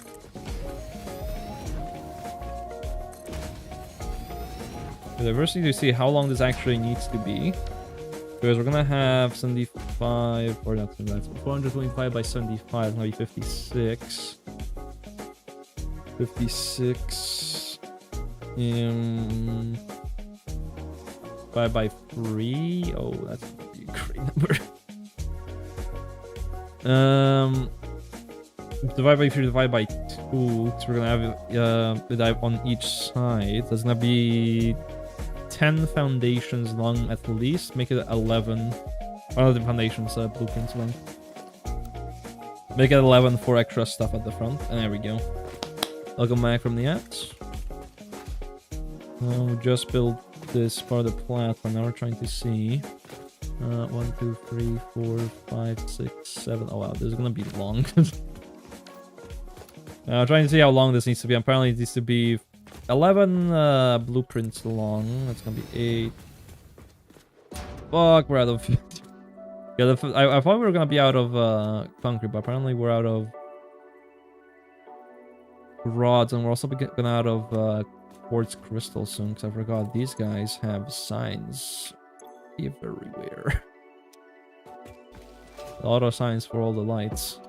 But I first need to see how long this actually needs to be. Because we're gonna have 75, or not 75, 425 by 75, maybe 56. 56. 5 by 3. Oh, that's gonna be a great number. Divide by 3, divide by 2. So we're gonna have the dive on each side. That's gonna be 10 foundations long at least. Make it 11. One of the foundations blueprints long. Make it 11 for extra stuff at the front. And there we go. Welcome back from the ads. We just built this part of the platform. Now we're trying to see. 1, 2, 3, 4, 5, 6, 7. Oh wow, this is gonna be long. I'm trying to see how long this needs to be. Apparently it needs to be 11 blueprints long. That's gonna be 8. Fuck, we're out of... Yeah, I thought we were gonna be out of concrete, but apparently we're out of rods, and we're also gonna out of quartz crystal soon, because I forgot these guys have signs everywhere. A lot of signs for all the lights.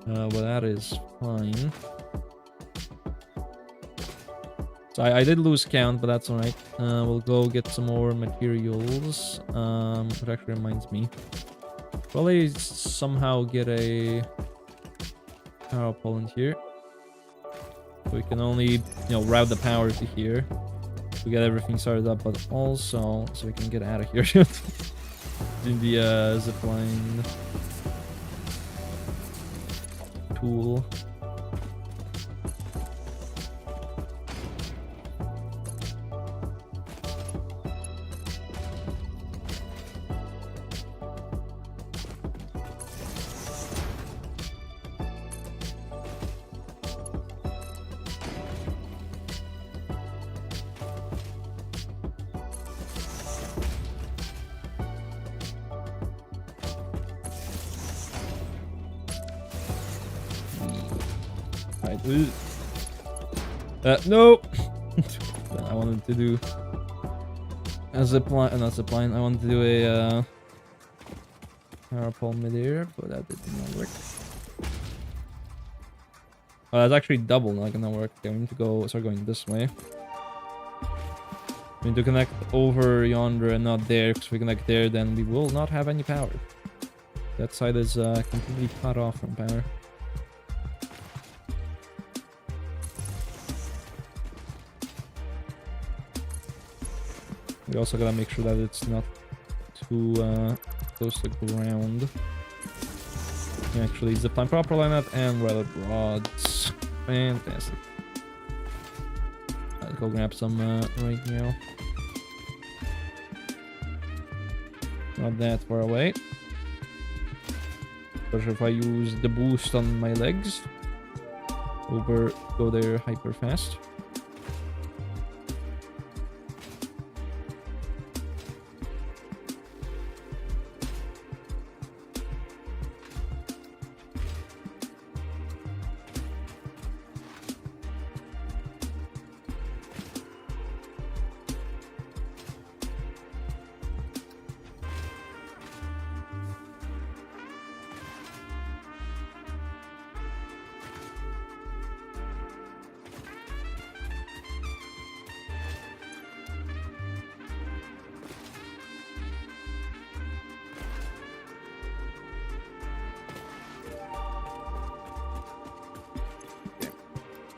But that is fine. So I did lose count, but that's alright. We'll go get some more materials. Which actually reminds me. Probably somehow get a power pole in here. So we can only, you know, route the power to here to get everything started up, but also so we can get out of here. In the zipline tool. Alright. No! I wanted to do a zipline, not zipline, I wanted to do a parapole midair, but that did not work. Oh, that's actually double, not gonna work. Okay, we need to start going this way. We need to connect over yonder and not there, because if we connect there, then we will not have any power. That side is completely cut off from power. We also gotta make sure that it's not too close to the ground. We actually zipline proper line up and weather rods. Fantastic. Let's go grab some right now. Not that far away. Especially if I use the boost on my legs. Go there hyper fast.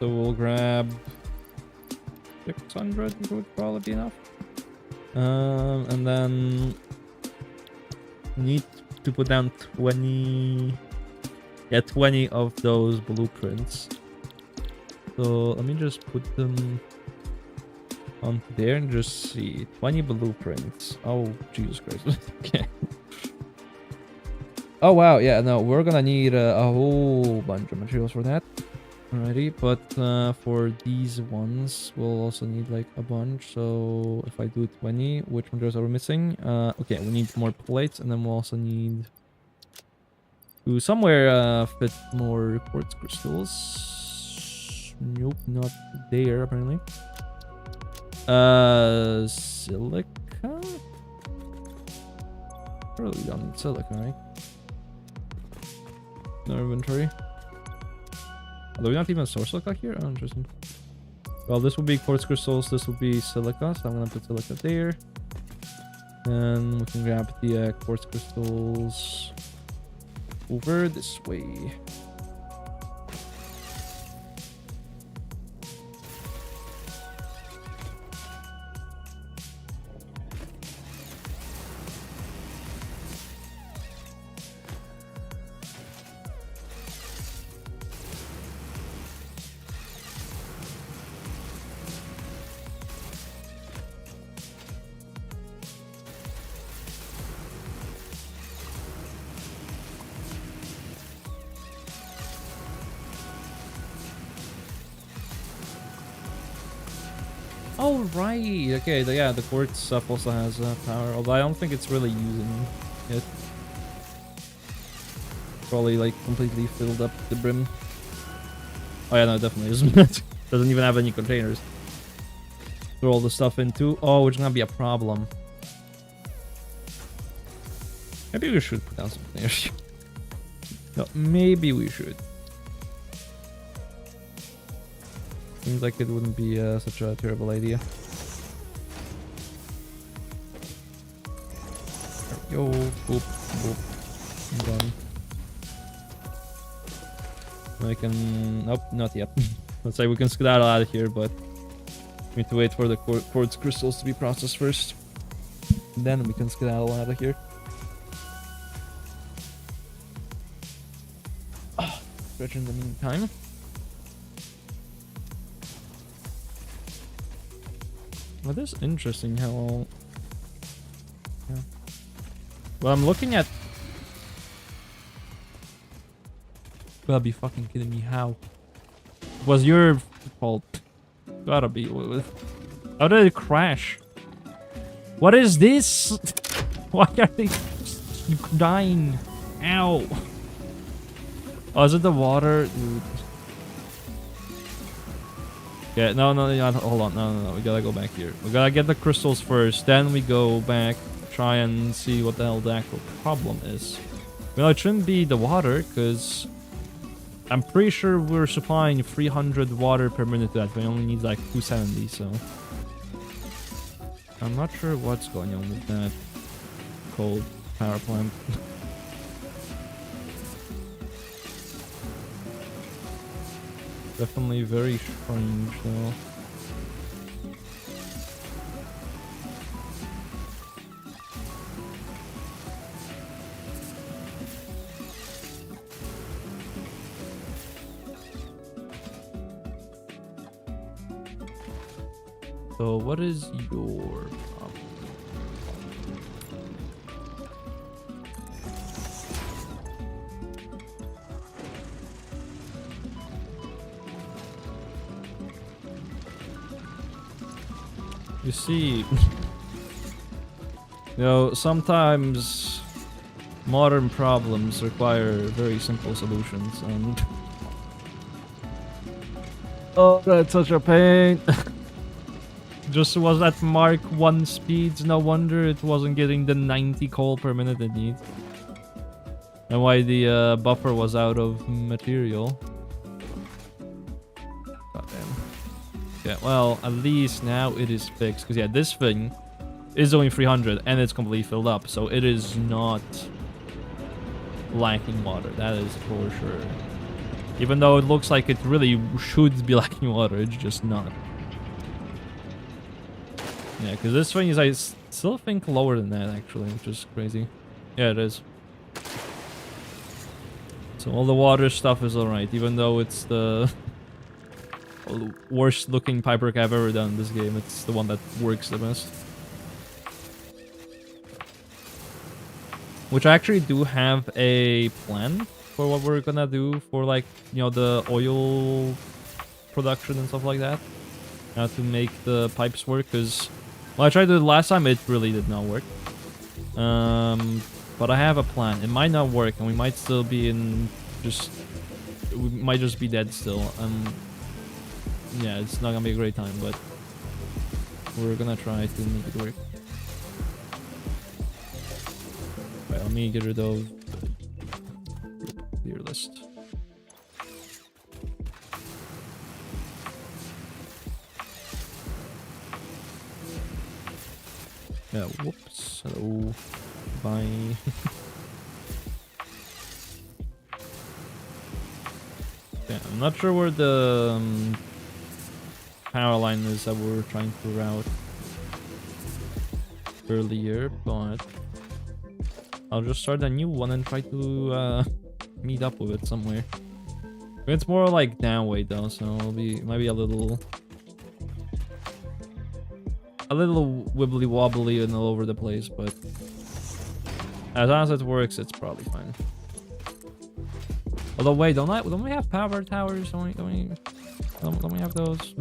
So we'll grab 600 would probably be enough. And then need to put down 20 of those blueprints. So let me just put them on there and just see. 20 blueprints. Oh, Jesus Christ. Okay. Oh, wow. Yeah, no, we're gonna need a whole bunch of materials for that. Alrighty, but for these ones, we'll also need like a bunch. So if I do 20, which materials are we missing? Okay, we need more plates, and then we'll also need to somewhere fit more quartz crystals. Nope, not there apparently. Silica? Really don't need silica, right? No inventory. Although we not even store silica here? Oh, interesting. Well, this will be quartz crystals, this will be silica, so I'm gonna put silica there. And we can grab the quartz crystals over this way. Oh, right. Okay, yeah, the quartz stuff also has power, although I don't think it's really using it. Probably, like, completely filled up the brim. Oh, yeah, no, it definitely isn't. Doesn't even have any containers. Throw all the stuff into. Oh, which is gonna be a problem. Maybe we should put down some containers. No, maybe we should. Seems like it wouldn't be such a terrible idea. Yo, boop, boop. I'm done. I can... Nope, not yet. Let's say we can skedaddle out of here, but we need to wait for the quartz crystals to be processed first. Then we can skedaddle out of here. Stretch in the meantime. Well, this is interesting how... Yeah. Well, I'm looking at... You gotta be fucking kidding me. How? It was your fault. Gotta be. How did it crash? What is this? Why are they dying? Ow. Oh, is it the water? Dude. Yeah, no, hold on. No. We gotta go back here. We gotta get the crystals first, then we go back, try and see what the hell the actual problem is. Well, it shouldn't be the water, because I'm pretty sure we're supplying 300 water per minute to that. We only need like 270, so... I'm not sure what's going on with that coal power plant. Definitely very strange, though. So, what is your problem? You see, sometimes modern problems require very simple solutions, and oh, that's such a pain. Just was at Mark 1 speeds, no wonder it wasn't getting the 90 coal per minute it needs. And why the buffer was out of material. Yeah, well, at least now it is fixed. Because, yeah, this thing is only 300 and it's completely filled up. So it is not lacking water. That is for sure. Even though it looks like it really should be lacking water, it's just not. Yeah, because this thing is, I still think, lower than that, actually, which is crazy. Yeah, it is. So all the water stuff is alright, even though it's the... worst looking pipework I've ever done in this game. It's the one that works the best. Which I actually do have a plan for what we're gonna do for, like, the oil production and stuff like that. How to make the pipes work, because, well, I tried to do it last time, it really did not work. But I have a plan. It might not work, and we might still be in we might just be dead still. Yeah, it's not gonna be a great time, but we're gonna try to make it work. Right, let me get rid of your list. Yeah, whoops. Hello. Bye. Yeah, I'm not sure where the power line is that we're trying to route earlier, but I'll just start a new one and try to meet up with it somewhere. It's more like down way though, so it'll be maybe a little wibbly wobbly and all over the place, but as long as it works, it's probably fine. Although wait, don't we have power towers? Don't we have those?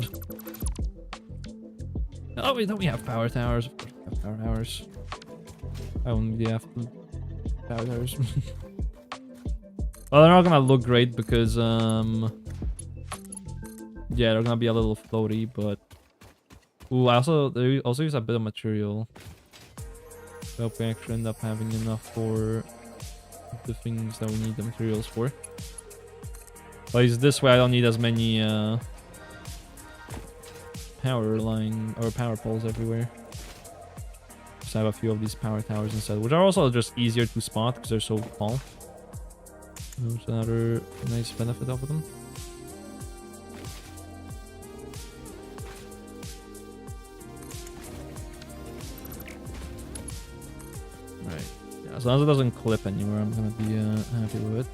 Oh wait, don't we have power towers? Of course we have power towers. I wouldn't have power towers. Well, they're not gonna look great because yeah, they're gonna be a little floaty, but ooh, they also use a bit of material. So hope we actually end up having enough for the things that we need the materials for. At least this way I don't need as many power line or power poles everywhere. Just have a few of these power towers instead, which are also just easier to spot because they're so tall. There's another nice benefit of them. Right. Yeah, as long as it doesn't clip anywhere, I'm gonna be happy with it.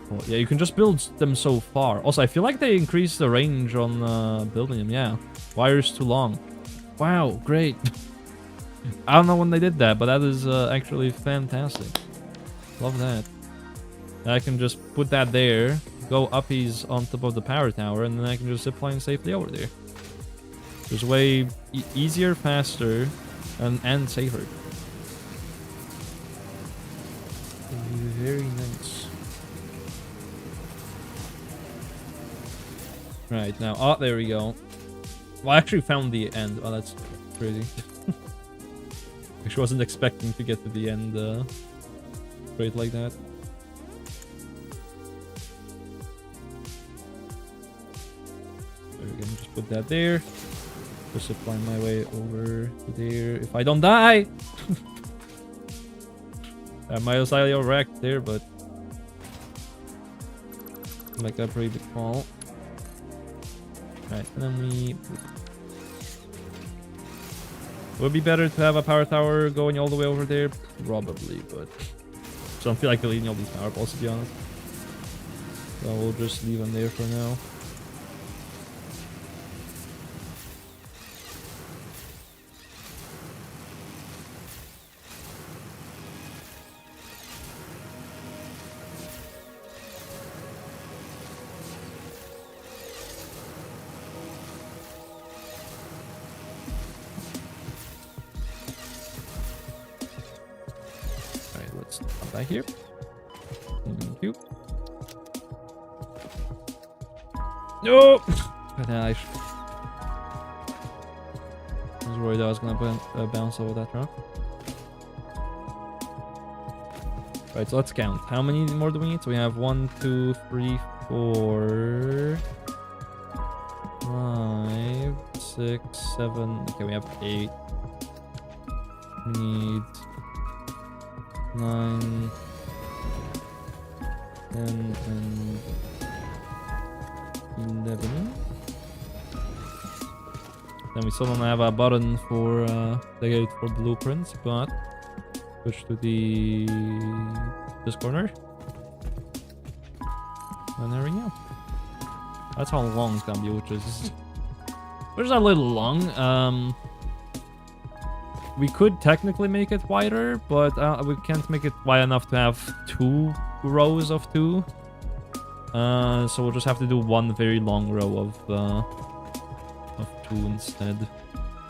Well, yeah, you can just build them so far. Also, I feel like they increased the range on building them. Yeah, wire's too long. Wow, great. I don't know when they did that, but that is actually fantastic. Love that. I can just put that there, go uppies on top of the power tower, and then I can just zipline safely over there. It's way easier, faster, and safer. Very nice. Right, now, oh, there we go. Well, I actually found the end. Oh, that's crazy. Actually wasn't expecting to get to the end straight like that. There we go, just put that there. Just apply my way over to there. If I don't die! I might have slightly wrecked there, but like a pretty big fall. Right, and then we... Would be better to have a power tower going all the way over there? Probably, but... So I don't feel like deleting all these power balls, to be honest. So we'll just leave them there for now. Back here. Thank you. No! I was worried I was gonna bounce over that rock. Right, so let's count. How many more do we need? So we have 1, 2, 3, 4, 5, 6, 7. Okay, we have 8. We need 9, 10, and 11. Then we still don't have a button for the gate for blueprints, but switch to this corner. And there we go. That's how long it's gonna be, which is a little long. We could technically make it wider, but we can't make it wide enough to have 2 rows of 2. So we'll just have to do one very long row of 2 instead,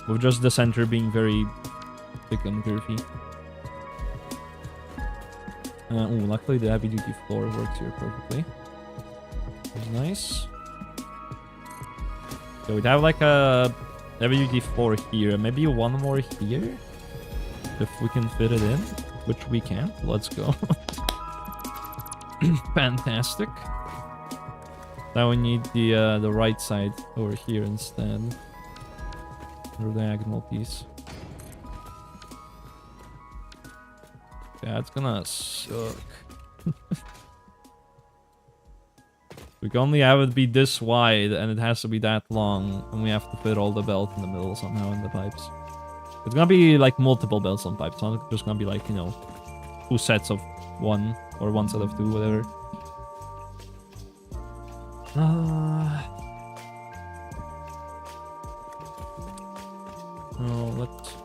with just the center being very big and curvy. Ooh, luckily the heavy-duty floor works here perfectly. That's nice. So we'd have like a heavy-duty floor here, maybe one more here, if we can fit it in, which we can. Let's go. Fantastic. Now we need the right side over here instead, or diagonal piece. Yeah, it's gonna suck. We can only have it be this wide, and it has to be that long, and we have to fit all the belt in the middle somehow in the pipes. It's gonna be like multiple belts on pipes. It's not just gonna be like, you know, 2 sets of 1 or 1 set of 2, whatever. Oh, let's...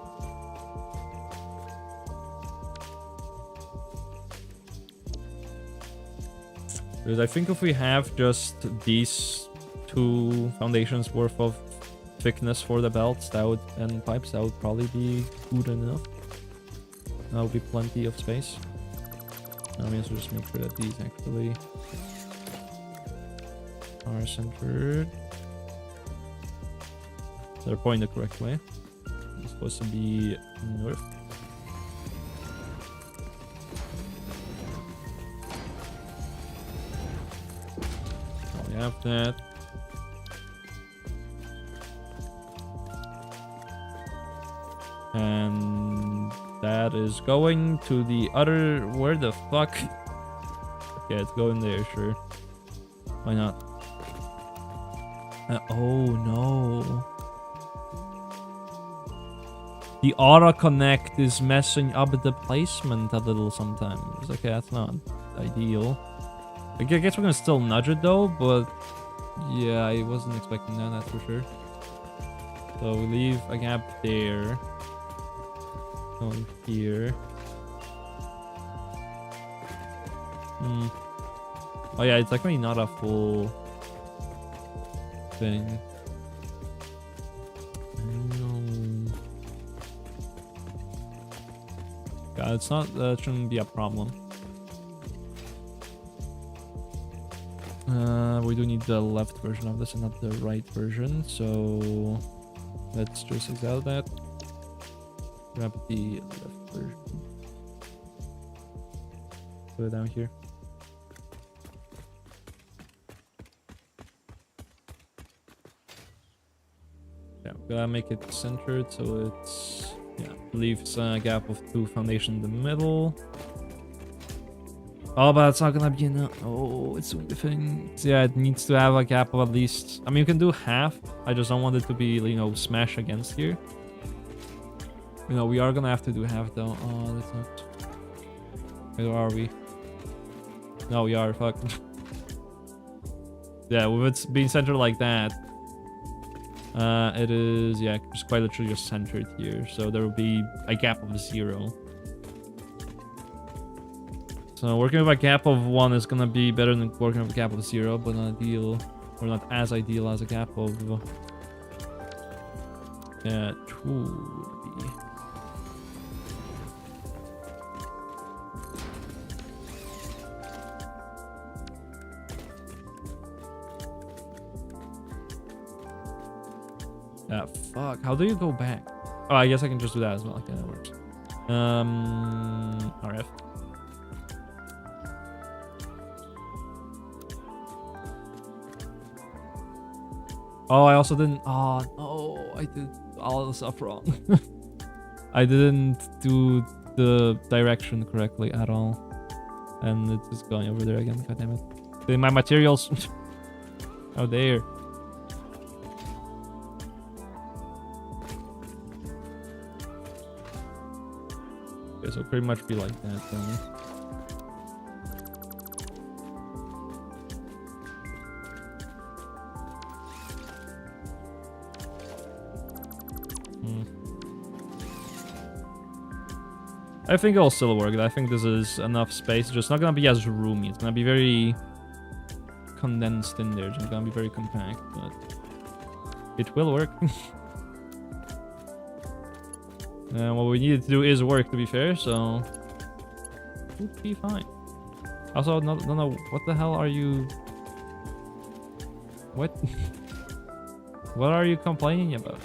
Because I think if we have just these 2 foundations worth of thickness for the belts and pipes, that would probably be good enough. That would be plenty of space. Now we have to just make sure that these actually are centered. They're pointing the correct way. It's supposed to be north. Oh, we have that. And that is going to the other... Where the fuck? Okay, it's going there, sure. Why not? Oh no. The auto connect is messing up the placement a little sometimes. Okay, that's not ideal. I guess we're gonna still nudge it though, but yeah, I wasn't expecting that, that's for sure. So we leave a gap there. Going here. Oh yeah, it's actually not a full thing. No. God, it's not, shouldn't be a problem. We do need the left version of this and not the right version, so let's just exile that. Grab the left version. Put it down here. Yeah, we gotta make it centered so it's, yeah, leaves a gap of 2 foundation in the middle. Oh, but it's not gonna be enough. Oh, it's doing the thing. So yeah, it needs to have a gap of at least, I mean, you can do half. I just don't want it to be, you know, smash against here. You know, we are gonna have to do half though. Oh, that's not. Where are we? No, we are. Fuck. Yeah, with it being centered like that, it is, yeah, just quite literally just centered here. So there will be a gap of 0. So working with a gap of 1 is gonna be better than working with a gap of 0, but not ideal, or not as ideal as a gap of 2 would be. Ah, fuck. How do you go back? Oh, I guess I can just do that as well. Okay, that works. RF. Oh, I also didn't. Oh, no. I did all the stuff wrong. I didn't do the direction correctly at all. And it's just going over there again. God damn it. My materials. Oh, there. Okay, so pretty much be like that then. I think it'll still work. I think this is enough space. It's just not gonna be as roomy. It's gonna be very condensed in there. It's just gonna be very compact, but it will work. And what we needed to do is work, to be fair, so it would be fine. Also, no, what the hell are you? What? What are you complaining about?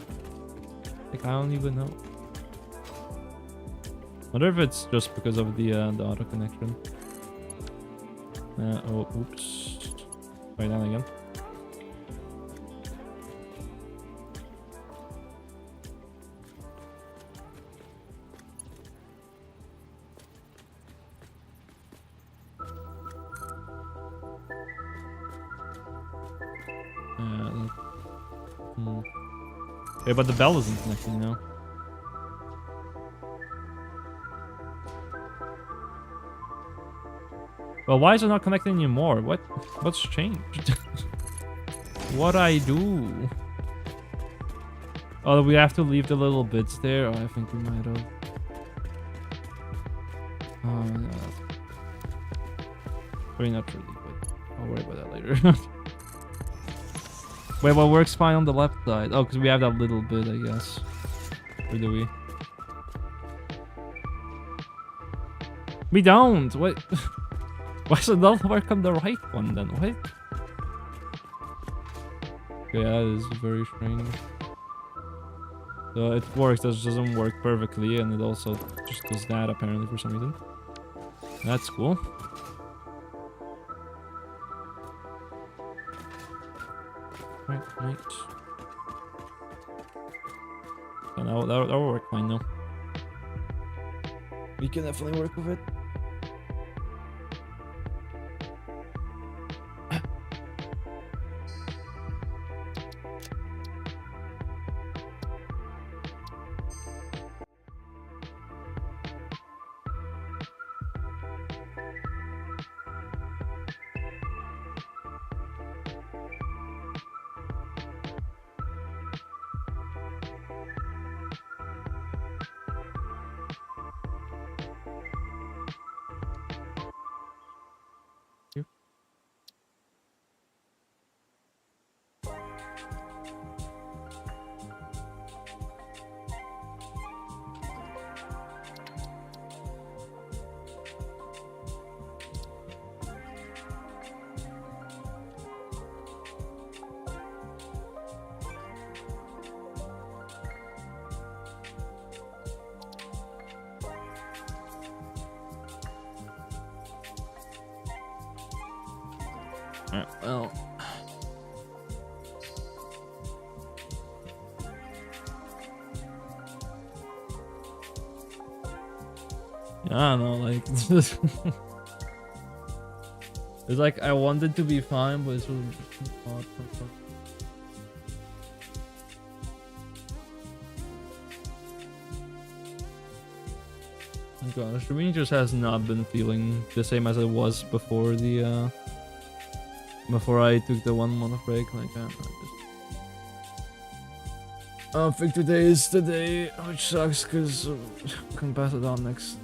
Like, I don't even know. Wonder if it's just because of the auto connection. Oh, oops. Try that again. Okay, but the bell isn't connecting now. Well, why is it not connecting anymore? What's changed? What I do? Oh, we have to leave the little bits there. Oh, I think we might have. Oh, no. Very not really, but I'll worry about that later. Wait, what works fine on the left side? Oh, because we have that little bit, I guess. Or do we? We don't! What? Why does it not work on the right one then? What? Okay, that is very strange. So it works, it just doesn't work perfectly, and it also just does that apparently for some reason. That's cool. Right, nice. So that'll work fine now. We can definitely work with it. Alright, well. Yeah, I don't know, like it's like I wanted to be fine, but it's really just not. Oh gosh, streaming just has not been feeling the same as it was before the before I took the 1 month break. Like I think today is the day, which sucks because I can pass it on next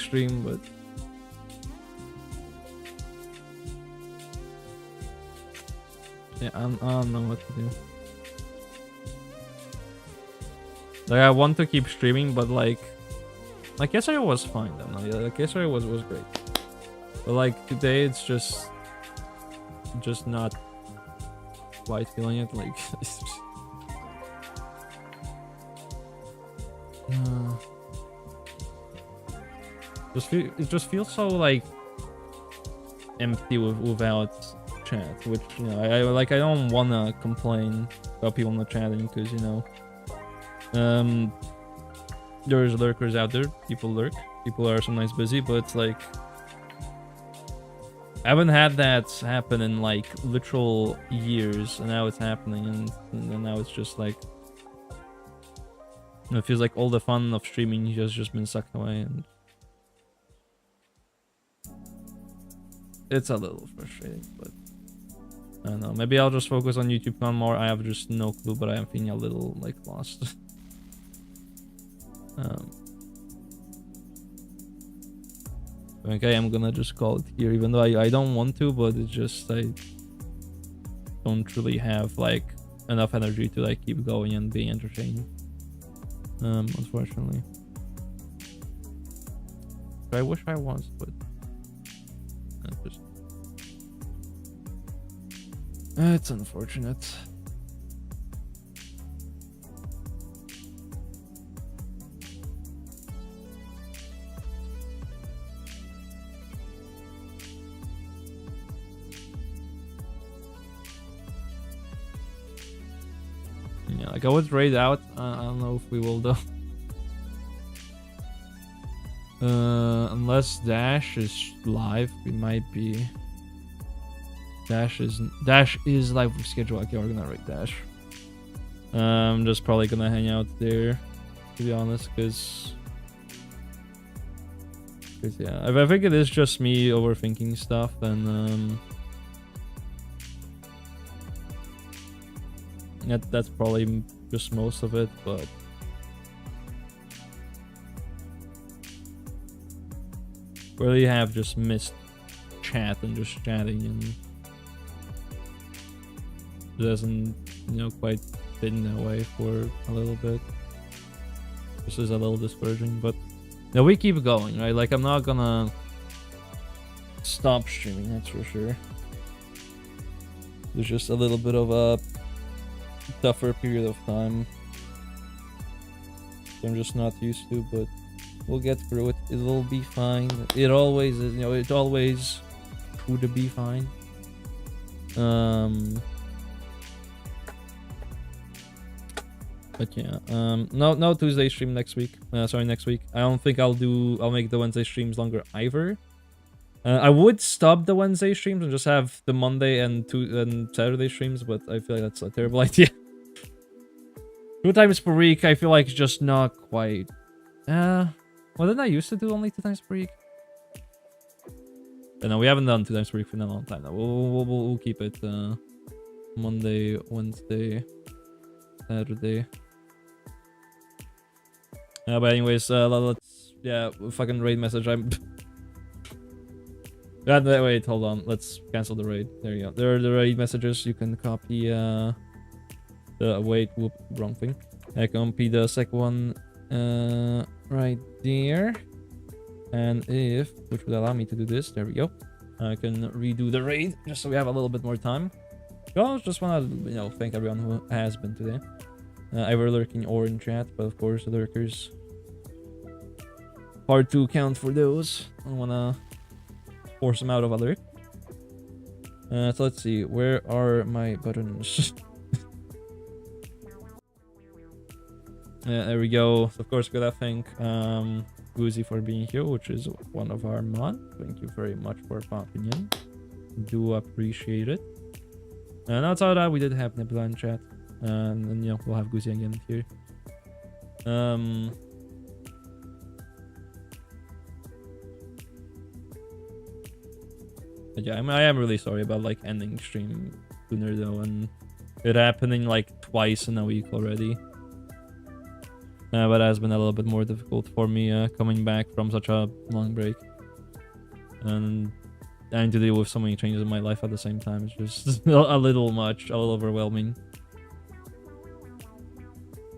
stream, but yeah, I don't know what to do. Like I want to keep streaming, but like yesterday was fine then. Like yesterday was great, but like today it's just not quite feeling it. Like it just feels so like empty without chat, which you know I don't wanna complain about people not chatting because you know there's lurkers out there, people lurk, people are sometimes busy, but it's like I haven't had that happen in like literal years, and now it's happening, and now it's just like it feels like all the fun of streaming has just been sucked away, and it's a little frustrating, but I don't know. Maybe I'll just focus on YouTube Con more. I have just no clue, but I am feeling a little like lost. Okay, I'm gonna just call it here, even though I don't want to, but it's just I don't really have like enough energy to like keep going and being entertained. Unfortunately. I wish I was, but it's unfortunate. Yeah, like I would raid out. I don't know if we will though. Unless Dash is live, we might be. Dash is live with schedule. Okay, we're gonna raid Dash. I'm just probably gonna hang out there, to be honest, because yeah, I think it is just me overthinking stuff, and that's probably just most of it, but really have just missed chat and just chatting, and it hasn't, you know, quite been that way for a little bit. This is a little discouraging, but no, we keep going, right? Like I'm not gonna stop streaming, that's for sure. There's just a little bit of a tougher period of time I'm just not used to, but we'll get through it. It'll be fine. It always is, you know, it always would be fine. But yeah, no Tuesday stream next week. Sorry, next week. I don't think I'll make the Wednesday streams longer either. I would stop the Wednesday streams and just have the Monday and Saturday streams, but I feel like that's a terrible idea. 2 times per week, I feel like it's just not quite. Well, didn't I used to do only 2 times per week? But no, we haven't done 2 times per week for a long time now. We'll keep it Monday, Wednesday, Saturday. But anyways, let's fucking raid message. I'm. Wait, hold on. Let's cancel the raid. There you go. There are the raid messages. You can copy wrong thing. I copy the second one right there. And which would allow me to do this. There we go. I can redo the raid just so we have a little bit more time. I just want to, you know, thank everyone who has been today. Either lurking or in chat, but of course the lurkers. Hard to count for those. I don't want to force them out of a lurk. So let's see. Where are my buttons? Yeah, there we go. So of course, we gotta thank Goozy for being here, which is one of our mods. Thank you very much for popping in. Do appreciate it. And outside of that, we did have Nebula in chat. And then, we'll have Goozy again here. But yeah, I am really sorry about like ending stream sooner though, and it happening like twice in a week already. But it has been a little bit more difficult for me coming back from such a long break, and having to deal with so many changes in my life at the same time. It's just a little much, a little overwhelming.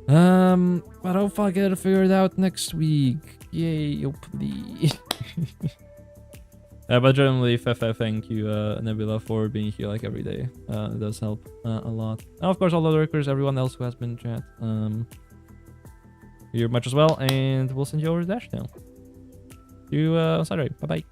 But hopefully I get it figured out next week. Yay, hopefully. But generally, thank you, Nebula, for being here like every day. It does help a lot. And of course, all the lurkers, everyone else who has been in chat. You're much as well, and we'll send you over to Dash now. See you on Saturday. Bye bye.